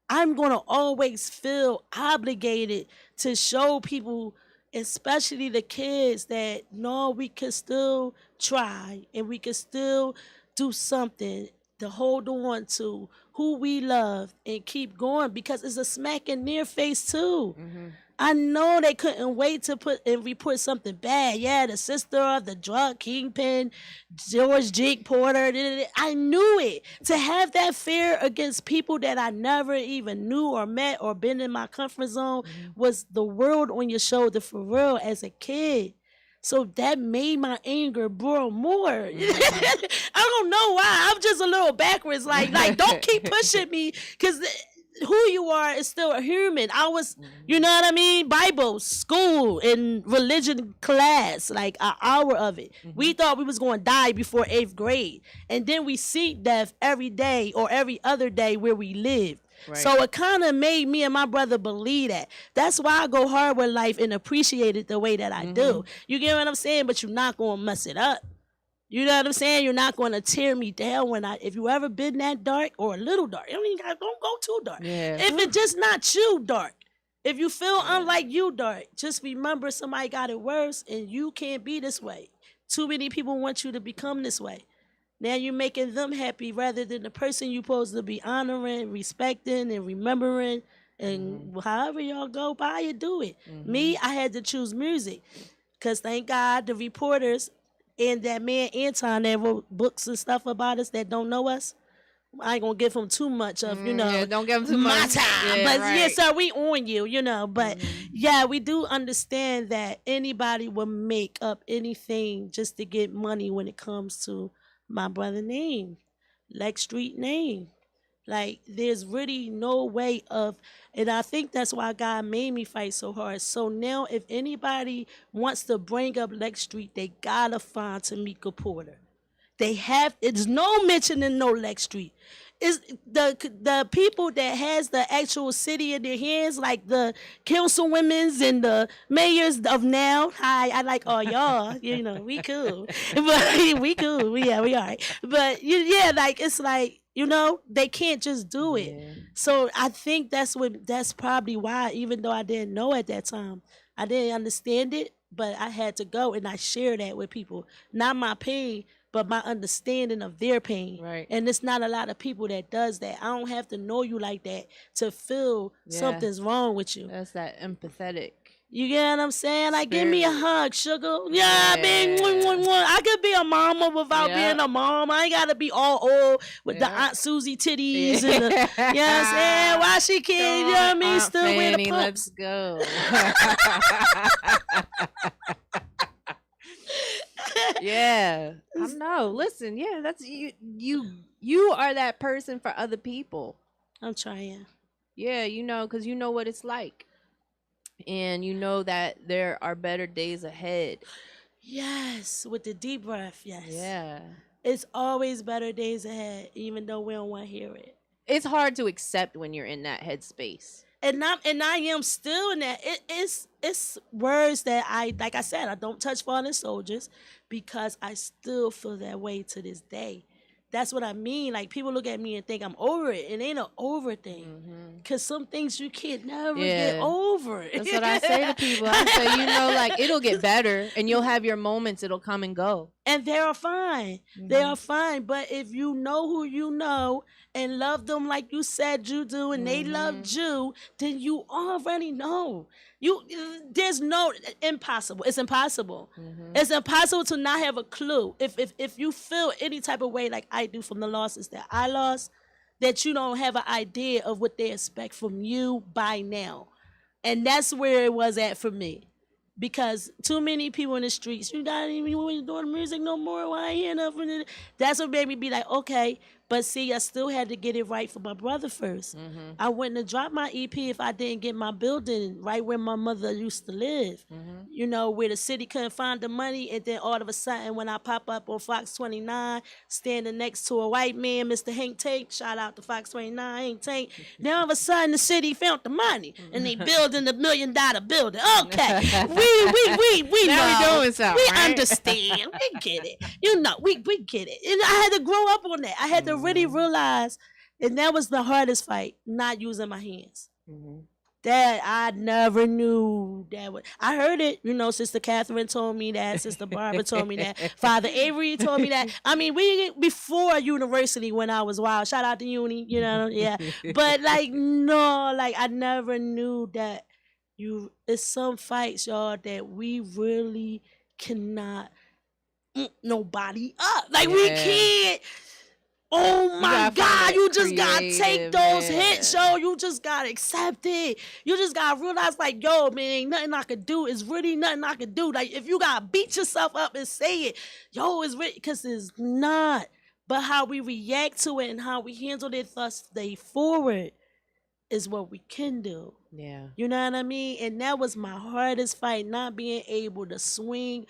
I'm going to always feel obligated to show people, especially the kids, that no, we can still try and we can still do something to hold on to who we love and keep going because it's a smack in their face too. Mm-hmm. I know they couldn't wait to put and report something bad. Yeah, the sister of the drug kingpin, George Jake Porter. I knew it. To have that fear against people that I never even knew or met or been in my comfort zone was the world on your shoulder for real as a kid. So that made my anger grow more. I don't know why. I'm just a little backwards. Like don't keep pushing me because who you are is still a human. I was, you know what I mean? Bible, school, and religion class, like an hour of it. Mm-hmm. We thought we was going to die before 8th grade. And then we see death every day or every other day where we live. Right. So it kind of made me and my brother believe that. That's why I go hard with life and appreciate it the way that I do. You get what I'm saying? But you're not going to mess it up. You know what I'm saying? You're not going to tear me down if you ever been that dark or a little dark. Don't go too dark. Yeah. If it's just not you dark. If you feel unlike you dark, just remember somebody got it worse and you can't be this way. Too many people want you to become this way. Now you're making them happy rather than the person you're supposed to be honoring, respecting, and remembering. And however y'all go by it, do it. Me, I had to choose music. Because thank God the reporters and that man Anton that wrote books and stuff about us that don't know us. I ain't going to give him too much of, don't give him too my much. time. But yeah, sir, we on you, But yeah, we do understand that anybody will make up anything just to get money when it comes to my brother's name, Lex Street name. Like, there's really no way of, and I think that's why God made me fight so hard. So now, if anybody wants to bring up Lex Street, they gotta find Tamika Porter. It's no mentioning no Lex Street. It's the people that has the actual city in their hands, like the councilwomen's and the mayors of now. Hi, I like all y'all. We cool, but we cool. We all right. But it's like they can't just do it. Yeah. So I think that's probably why, even though I didn't know at that time, I didn't understand it, but I had to go and I share that with people. Not my pain, but my understanding of their pain. Right. And it's not a lot of people that does that. I don't have to know you like that to feel something's wrong with you. That's that empathetic. You get what I'm saying? Like, give me a hug, sugar. Yeah, I mean, I could be a mama without being a mom. I ain't got to be all old with the Aunt Susie titties. And the, you know what I'm saying? Why she can't, you know what I mean? Aunt Still wear the pumps. Let's go. Yeah, I know. Listen, that's you. You are that person for other people. I'm trying. Yeah, because you know what it's like, and you know that there are better days ahead. Yes, with the deep breath. Yes. Yeah. It's always better days ahead, even though we don't want to hear it. It's hard to accept when you're in that headspace. And I am still in that. It's words that like I said, I don't touch fallen soldiers because I still feel that way to this day. That's what I mean. Like, people look at me and think I'm over it. It ain't an over thing. Because some things you can't never get Yeah. over. That's what I say to people. I say, like, it'll get better and you'll have your moments. It'll come and go. And they are fine. They are fine. But if you know who you know and love them like you said you do, and they loved you, then you already know. There's no impossible. It's impossible. It's impossible to not have a clue. If you feel any type of way like I do from the losses that I lost, that you don't have an idea of what they expect from you by now. And that's where it was at for me. Because too many people in the streets, you not even doing music no more. Why I hear nothing? That's what made me be like, okay. But see, I still had to get it right for my brother first. I wouldn't have dropped my EP if I didn't get my building right where my mother used to live. Where the city couldn't find the money. And then all of a sudden, when I pop up on Fox 29, standing next to a white man, Mr. Hank Tank, shout out to Fox 29, Hank Tank. Then all of a sudden, the city found the money. And they building the $1 million building. Okay. We now know. We doing something, We right? understand. We get it. We get it. And I had to grow up on that. I had to really realize, and that was the hardest fight, not using my hands. That I never knew that would. I heard it, Sister Catherine told me that, Sister Barbara told me that, Father Avery told me that. I mean, before university when I was wild. Shout out to uni, yeah. But no, I never knew that it's some fights, y'all, that we really cannot nobody up. We can't. Oh my God, you just gotta take those hits, yo. You just gotta accept it. You just gotta realize, yo, man, ain't nothing I could do. It's really nothing I could do. If you gotta beat yourself up and say it, yo, it's really, because it's not. But how we react to it and how we handle it thus day forward is what we can do. Yeah. You know what I mean? And that was my hardest fight, not being able to swing.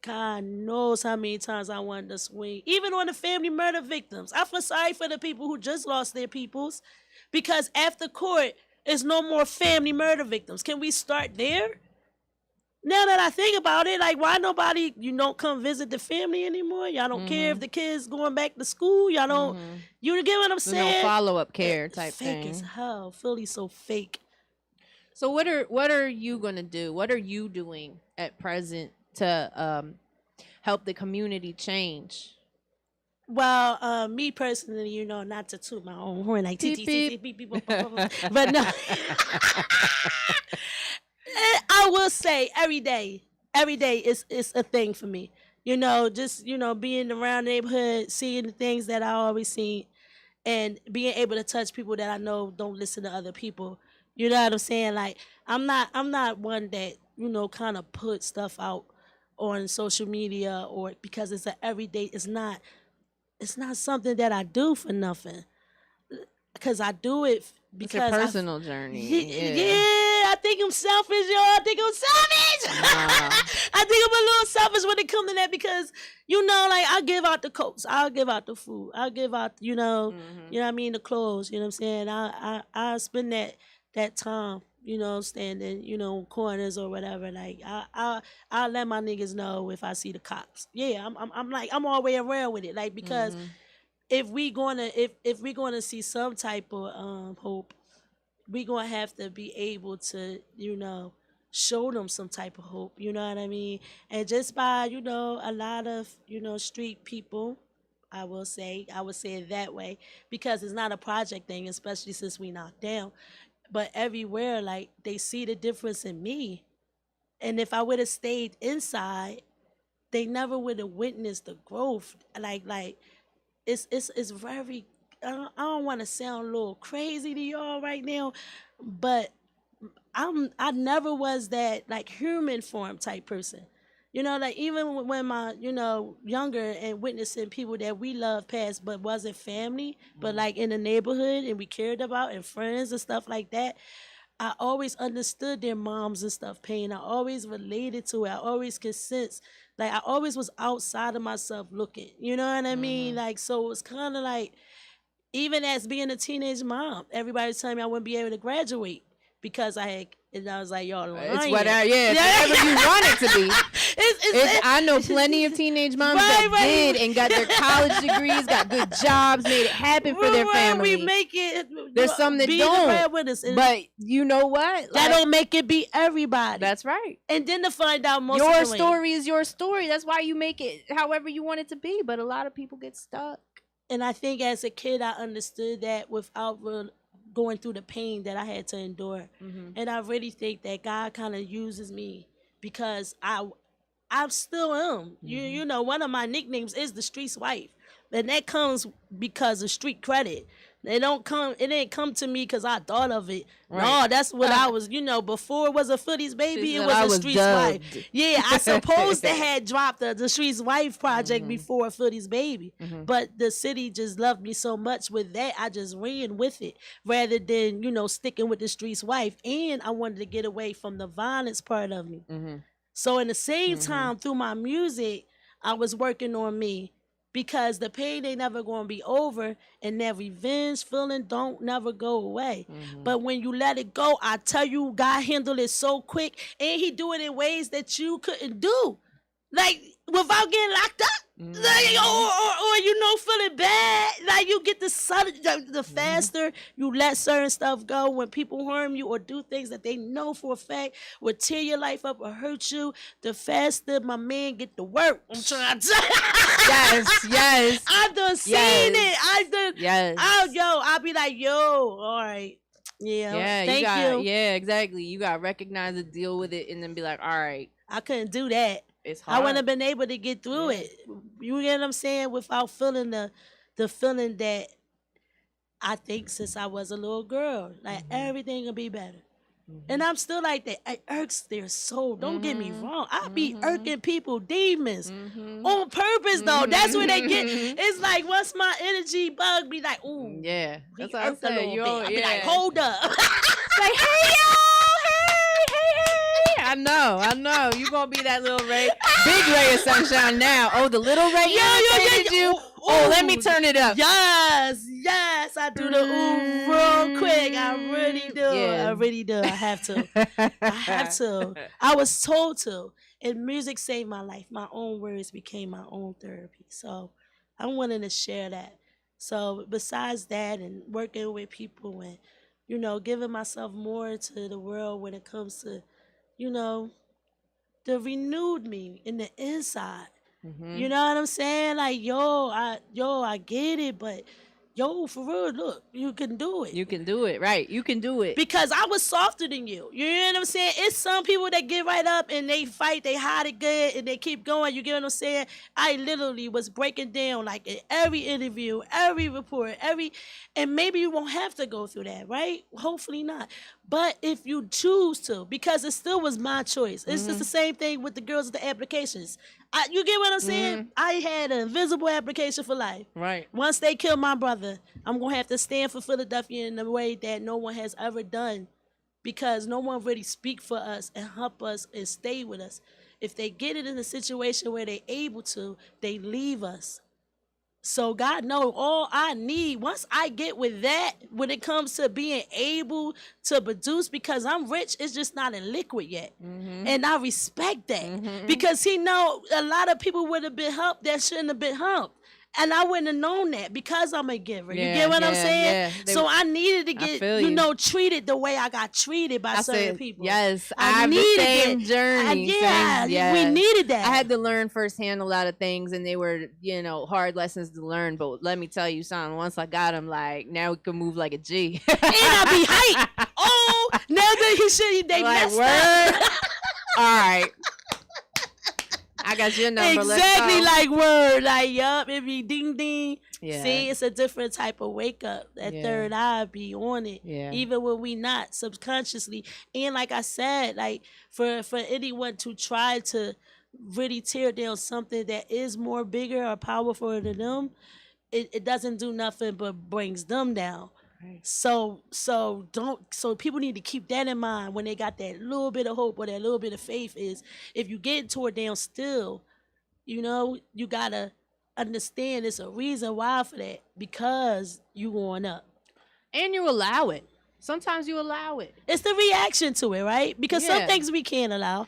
God knows how many times I wanted to swing. Even on the family murder victims. I feel sorry for the people who just lost their peoples. Because after court, there's no more family murder victims. Can we start there? Now that I think about it, why nobody, don't come visit the family anymore? Y'all don't care if the kids going back to school? Y'all don't, you get what I'm saying? No follow-up care type fake thing. As hell. Philly's so fake. So what are you going to do? What are you doing at present to help the community change? Well, me personally, not to toot my own horn like beep, but no. I will say every day is a thing for me. Just being around the neighborhood, seeing the things that I always see, and being able to touch people that I know don't listen to other people. You know what I'm saying? I'm not one that kind of put stuff out on social media, or because it's an everyday. It's not something that I do for nothing, because I do it because it's a personal journey. Yeah, I think I'm selfish, y'all. I think I'm selfish. I think I'm a little selfish when it comes to that, because I give out the coats, I'll give out the food, I'll give out you know what I mean, the clothes. You know what I'm saying? I spend that time, standing, corners or whatever. I'll let my niggas know if I see the cops. Yeah, I'm all the way around with it. Because if we gonna see some type of hope, we gonna have to be able to, show them some type of hope. You know what I mean? And just by, a lot of, street people, I would say it that way, because it's not a project thing, especially since we knocked down. But everywhere, they see the difference in me. And if I would have stayed inside, they never would have witnessed the growth. It's very, I don't want to sound a little crazy to y'all right now, but I never was that human form type person. Even when my, younger and witnessing people that we love past but wasn't family, but in the neighborhood and we cared about, and friends and stuff like that, I always understood their moms and stuff pain. I always related to it. I always could sense, I always was outside of myself looking. You know what I mean? So it was kind of even as being a teenage mom, everybody was telling me I wouldn't be able to graduate because I had And I was like, y'all lying. It's whatever, it's whatever you want it to be. I know plenty of teenage moms that did and got their college degrees, got good jobs, made it happen for their family. We make it. There's some that don't. But you know what? That don't make it be everybody. That's right. And then to find out your story is your story. That's why you make it however you want it to be. But a lot of people get stuck. And I think as a kid, I understood that without going through the pain that I had to endure. Mm-hmm. And I really think that God kind of uses me because I still am. Mm-hmm. You know, one of my nicknames is the street's wife. And that comes because of street credit. It didn't come to me because I thought of it. Right. No, that's what I was, before it was a Footies Baby, it was a Streets Wife. Yeah, I supposed to had dropped the Streets Wife project before Footies Baby. Mm-hmm. But the city just loved me so much with that, I just ran with it rather than, sticking with the Streets Wife. And I wanted to get away from the violence part of me. Mm-hmm. So in the same time, through my music, I was working on me. Because the pain ain't never going to be over, and that revenge feeling don't never go away. Mm-hmm. But when you let it go, I tell you, God handled it so quick, and he do it in ways that you couldn't do. Like, without getting locked up. Mm-hmm. Like, or feeling bad. Like, you get the faster you let certain stuff go. When people harm you or do things that they know for a fact will tear your life up or hurt you, the faster my man get to work. I'm trying to tell you. Yes. I done seen it. I'll be like, all right. Yeah, thank you. Yeah, exactly. You got to recognize it, deal with it, and then be like, all right. I couldn't do that. It's hard. I wouldn't have been able to get through it. You get what I'm saying? Without feeling the feeling that I think since I was a little girl, like everything will be better. Mm-hmm. And I'm still like that. It irks their soul. Don't get me wrong. I be irking people demons on purpose though. That's where they get. It's like once my energy bug be like, ooh, yeah, that's what I say. I be like, hold up. Like, hey yo. I know. You gonna be that little ray, big ray of sunshine now. Oh, the little ray irritated you. Oh, let me turn it up. Yes, I do the ooh real quick. I really do. Yeah. I really do. I have to. I was told to. And music saved my life. My own words became my own therapy. So I'm wanting to share that. So besides that, and working with people, and giving myself more to the world when it comes to the renewed me in the inside. Mm-hmm. You know what I'm saying? Like, I get it, but for real, look, you can do it. You can do it, right? You can do it. Because I was softer than you. You know what I'm saying? It's some people that get right up and they fight, they hide it good, and they keep going. You get what I'm saying? I literally was breaking down, like, in every interview, every report, and maybe you won't have to go through that, right? Hopefully not. But if you choose to, because it still was my choice. It's just the same thing with the girls with the applications. You get what I'm saying? I had an invisible application for life. Right. Once they kill my brother, I'm going to have to stand for Philadelphia in a way that no one has ever done, because no one really speak for us and help us and stay with us. If they get it in a situation where they're able to, they leave us. So God knows all I need. Once I get with that, when it comes to being able to produce, because I'm rich, it's just not in liquid yet. Mm-hmm. And I respect that because he know a lot of people would have been helped that shouldn't have been helped. And I wouldn't have known that because I'm a giver. You get what I'm saying? Yeah. So I needed to get, treated the way I got treated by certain people. Yes, I have the same journey. We needed that. I had to learn firsthand a lot of things, and they were, hard lessons to learn. But let me tell you something. Once I got them, like, now we can move like a G. And I be hype. Oh, now that they like, messed up. All right. I got your number. Exactly, like word. Like, yup, it be ding ding. Yeah. See, it's a different type of wake up. That third eye be on it. Yeah. Even when we not subconsciously. And like I said, like for anyone to try to really tear down something that is more bigger or powerful than them, it doesn't do nothing but brings them down. Right. So people need to keep that in mind when they got that little bit of hope or that little bit of faith. Is if you get tore down still, you gotta understand it's a reason why for that, because you going up and you allow it. Sometimes you allow it. It's the reaction to it, right? Because some things we can't allow.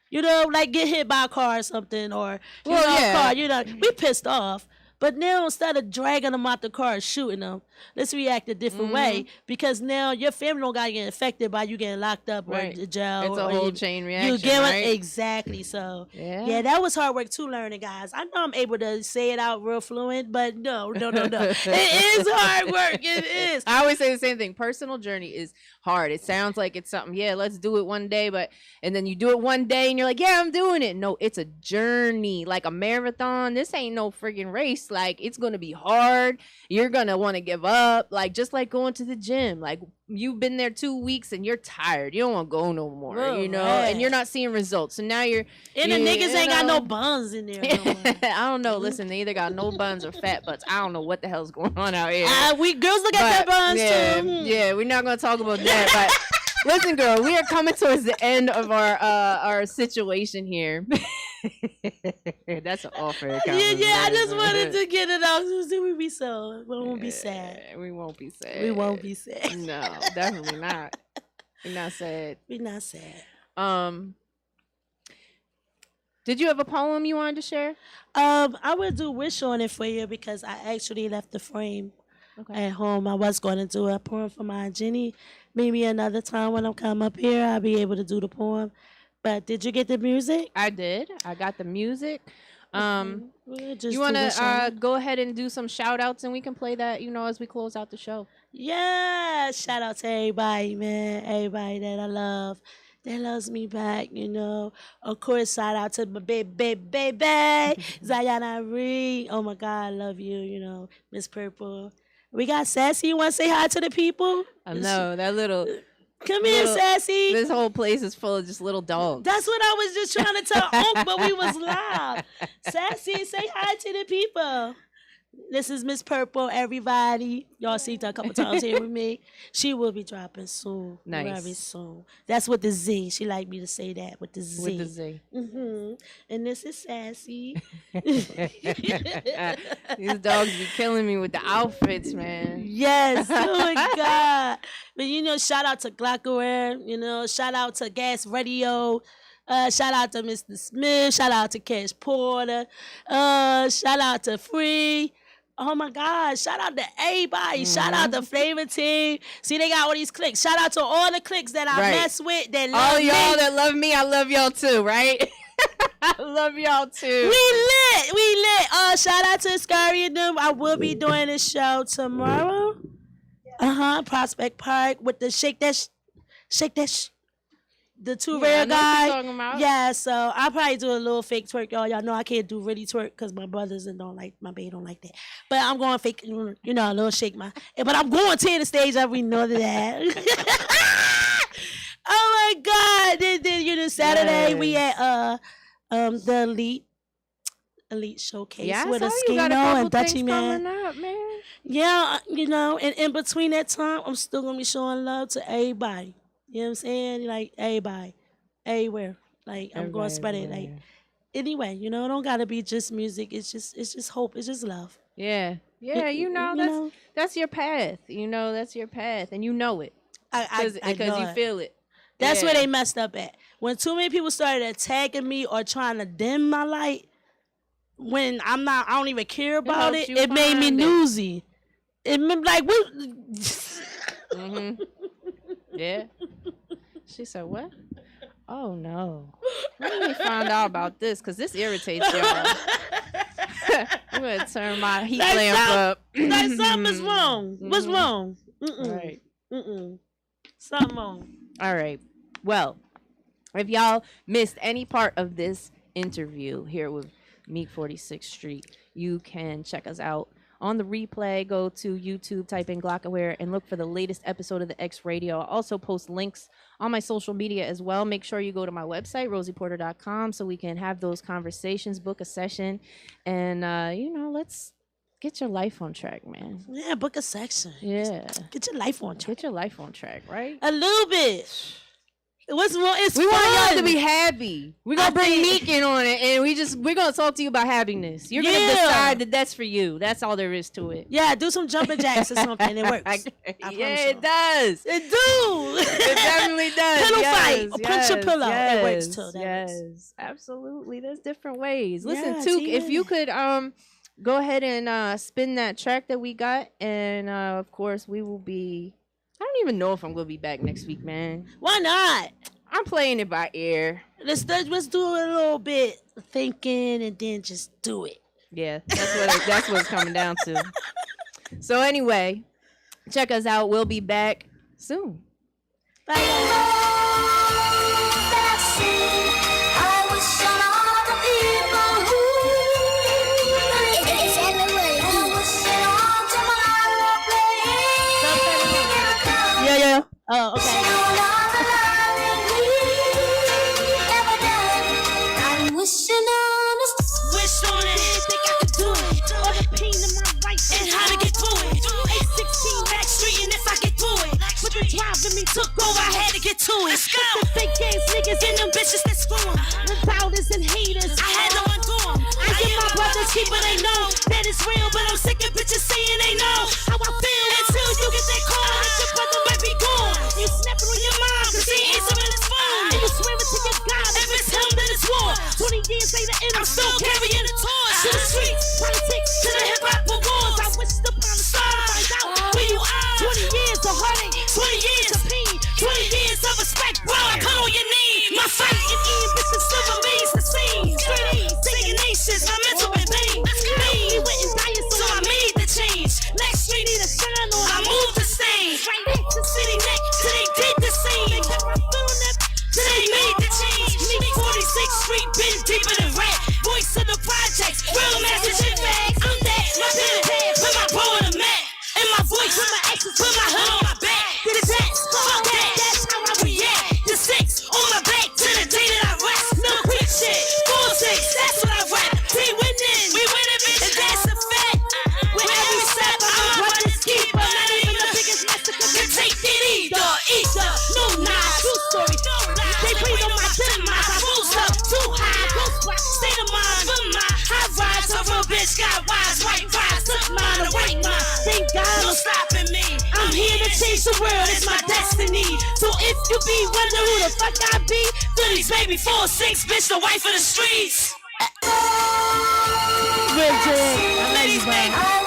You know, like get hit by a car or something, or a car. You know, we pissed off. But now instead of dragging them out the car and shooting them, let's react a different way, because now your family don't gotta get infected by you getting locked up or in jail. It's a whole chain reaction. You get right? Exactly. So yeah, that was hard work too, learning, guys. I know I'm able to say it out real fluent, but no. It is hard work. It is. I always say the same thing. Personal journey is hard. It sounds like it's something, let's do it one day, and then you do it one day and you're like, I'm doing it. No, it's a journey, like a marathon. This ain't no friggin' race. Like, it's gonna be hard. You're gonna want to give up. Like, just like going to the gym. Like, you've been there 2 weeks and you're tired. You don't want to go no more. And you're not seeing results. So now you're and the niggas ain't got no buns in there. No I don't know. Listen, they either got no buns or fat butts. I don't know what the hell's going on out here. We girls look at their buns too. Yeah, we're not gonna talk about that. But listen, girl, we are coming towards the end of our situation here. That's an offer. I just wanted to get it off. So we won't be sad. We won't be sad. We won't be sad. No, definitely not. We're not sad. We're not sad. Did you have a poem you wanted to share? I would do Wish on it for you, because I actually left the frame at home. I was going to do a poem for my Jenny. Maybe another time when I come up here, I'll be able to do the poem. But did you get the music? I did. I got the music. You want to go ahead and do some shout outs, and we can play that, as we close out the show. Yeah. Shout out to everybody, man. Everybody that I love, that loves me back, Of course, shout out to my baby, Zayana Reed. Oh my God, I love you, Miss Purple. We got Sassy. You want to say hi to the people? I know, that little... Come here, Sassy. This whole place is full of just little dogs. That's what I was just trying to tell Unc, but we was live. Sassy, say hi to the people. This is Miss Purple, everybody. Y'all seen her a couple times here with me. She will be dropping soon. Nice. Very soon. That's with the Z. She like me to say that with the Z. With the Z. Mm-hmm. And this is Sassy. These dogs be killing me with the outfits, man. Yes. Oh, my God. But, shout out to Glockaware. Shout out to Gas Radio. Shout out to Mr. Smith. Shout out to Cash Porter. Shout out to Free. Oh my God. Shout out to everybody. Shout out to Flavor Team. See, they got all these clicks. Shout out to all the clicks that I mess with, that love all me. Y'all that love me, I love y'all too, right? I love y'all too. We lit. Shout out to Scary and them. I will be doing a show tomorrow. Prospect Park with the Shake That the two rare guy. Yeah, so I'll probably do a little fake twerk, y'all. Y'all know I can't do really twerk because my brothers and my baby don't like that. But I'm going fake, a little shake but I'm going to the stage. We know that. Oh my God! Then Saturday we at the Elite Showcase with Eskimo and Dutchy Man. Up, man. Yeah, and in between that time, I'm still gonna be showing love to everybody. You know what I'm saying? Like, everybody. Everywhere. Like, I'm going to spread it. Like, anyway, it don't got to be just music. It's just hope. It's just love. Yeah. Yeah, that's your path. That's your path. And you know it. Because you feel it. That's where they messed up at. When too many people started attacking me or trying to dim my light, when I don't even care about it, it made me newsy. It made like, what? Mm-hmm. Yeah. She said, what? Oh, no. Let me find out about this, because this irritates y'all. I'm going to turn my heat lamp up. Like, something is wrong. What's wrong? Right. Something wrong. All right. Well, if y'all missed any part of this interview here with Meek 46th Street, you can check us out on the replay. Go to YouTube, type in Glockaware, and look for the latest episode of the X Radio. I'll also post links on my social media as well. Make sure you go to my website, rosieporter.com, so we can have those conversations, book a session, and, let's get your life on track, man. Yeah, book a section. Yeah. Get your life on track. Get your life on track, right? A little bit. What's more? It's We want y'all to fun. be happy. We're gonna bring Meek in on it, and we're gonna talk to you about happiness. You're gonna decide that that's for you. That's all there is to it. Yeah, do some jumping jacks or something. It works. Yeah, it does. It do. It definitely does. Pillow yes, fight. Or punch your pillow. It works too. Yes, absolutely. There's different ways. Listen, Yeah, Took, if yeah. you could go ahead and spin that track that we got, and of course we will be. I don't even know if I'm gonna be back next week, man. Why not? I'm playing it by ear. Let's do a little bit thinking and then just do it. Yeah, that's what it's coming down to. So anyway, check us out. We'll be back soon. Bye, guys. Yeah. Oh, okay. Wish on it, think I could do it. All the pain in my life and how to get through it. 816 back street, and if I get through it, but the driving me took over, I had to get to it. But the fake ass niggas and them bitches that screw 'em. The doubters and haters, I had to undo 'em. I get my brothers keeping they know that it's real, but I'm sick of bitches saying they know how I feel until you get that call. That your brother might be gone. You snapping on your mom cause he answering his phone. And you swearing to your God if it's him that it's war. 20 years later and I'm still carrying the torch. To the streets, politics, to the hip hop awards. I wish upon the star to find out where you are. 20 years of heartache, 20 years of pain, 20 years of respect. Bro, I put on your knee. My fight and Ian bitches still remains the same. Straight singing nations, my mental been vain. Me, he went and died, so I made the change. Next street need a shine on, I moved the stain. Right back to city neck, till they did the same. They kept my foot on that, till they made the change. Me, 46th Street, been deeper than red. Voice of the projects, real message in bags. I'm that, my pen and head, put my bro in the mat. And my voice, put my exes, put my hood on my back. To the text, fuck that, that's how I react. The 6 on my back, to the day that I rest. No quick shit, 4-6, that's what I rap. We winning, bitch, and that's a fact. With every step, I'm a brother's keeper. Not even the biggest massacre can take it either. No nah, true story. They played on my demise, I rose up too high. Ghost watch, state of mind, for my high rise. A real bitch got wise, right rise, took mine, a right mind. Thank God, no stopping me. I'm here to change the world, it's my destiny. So if you be wondering who the fuck I be, Phillies baby 4-6, bitch, the wife of the streets. Real J, I love you, man.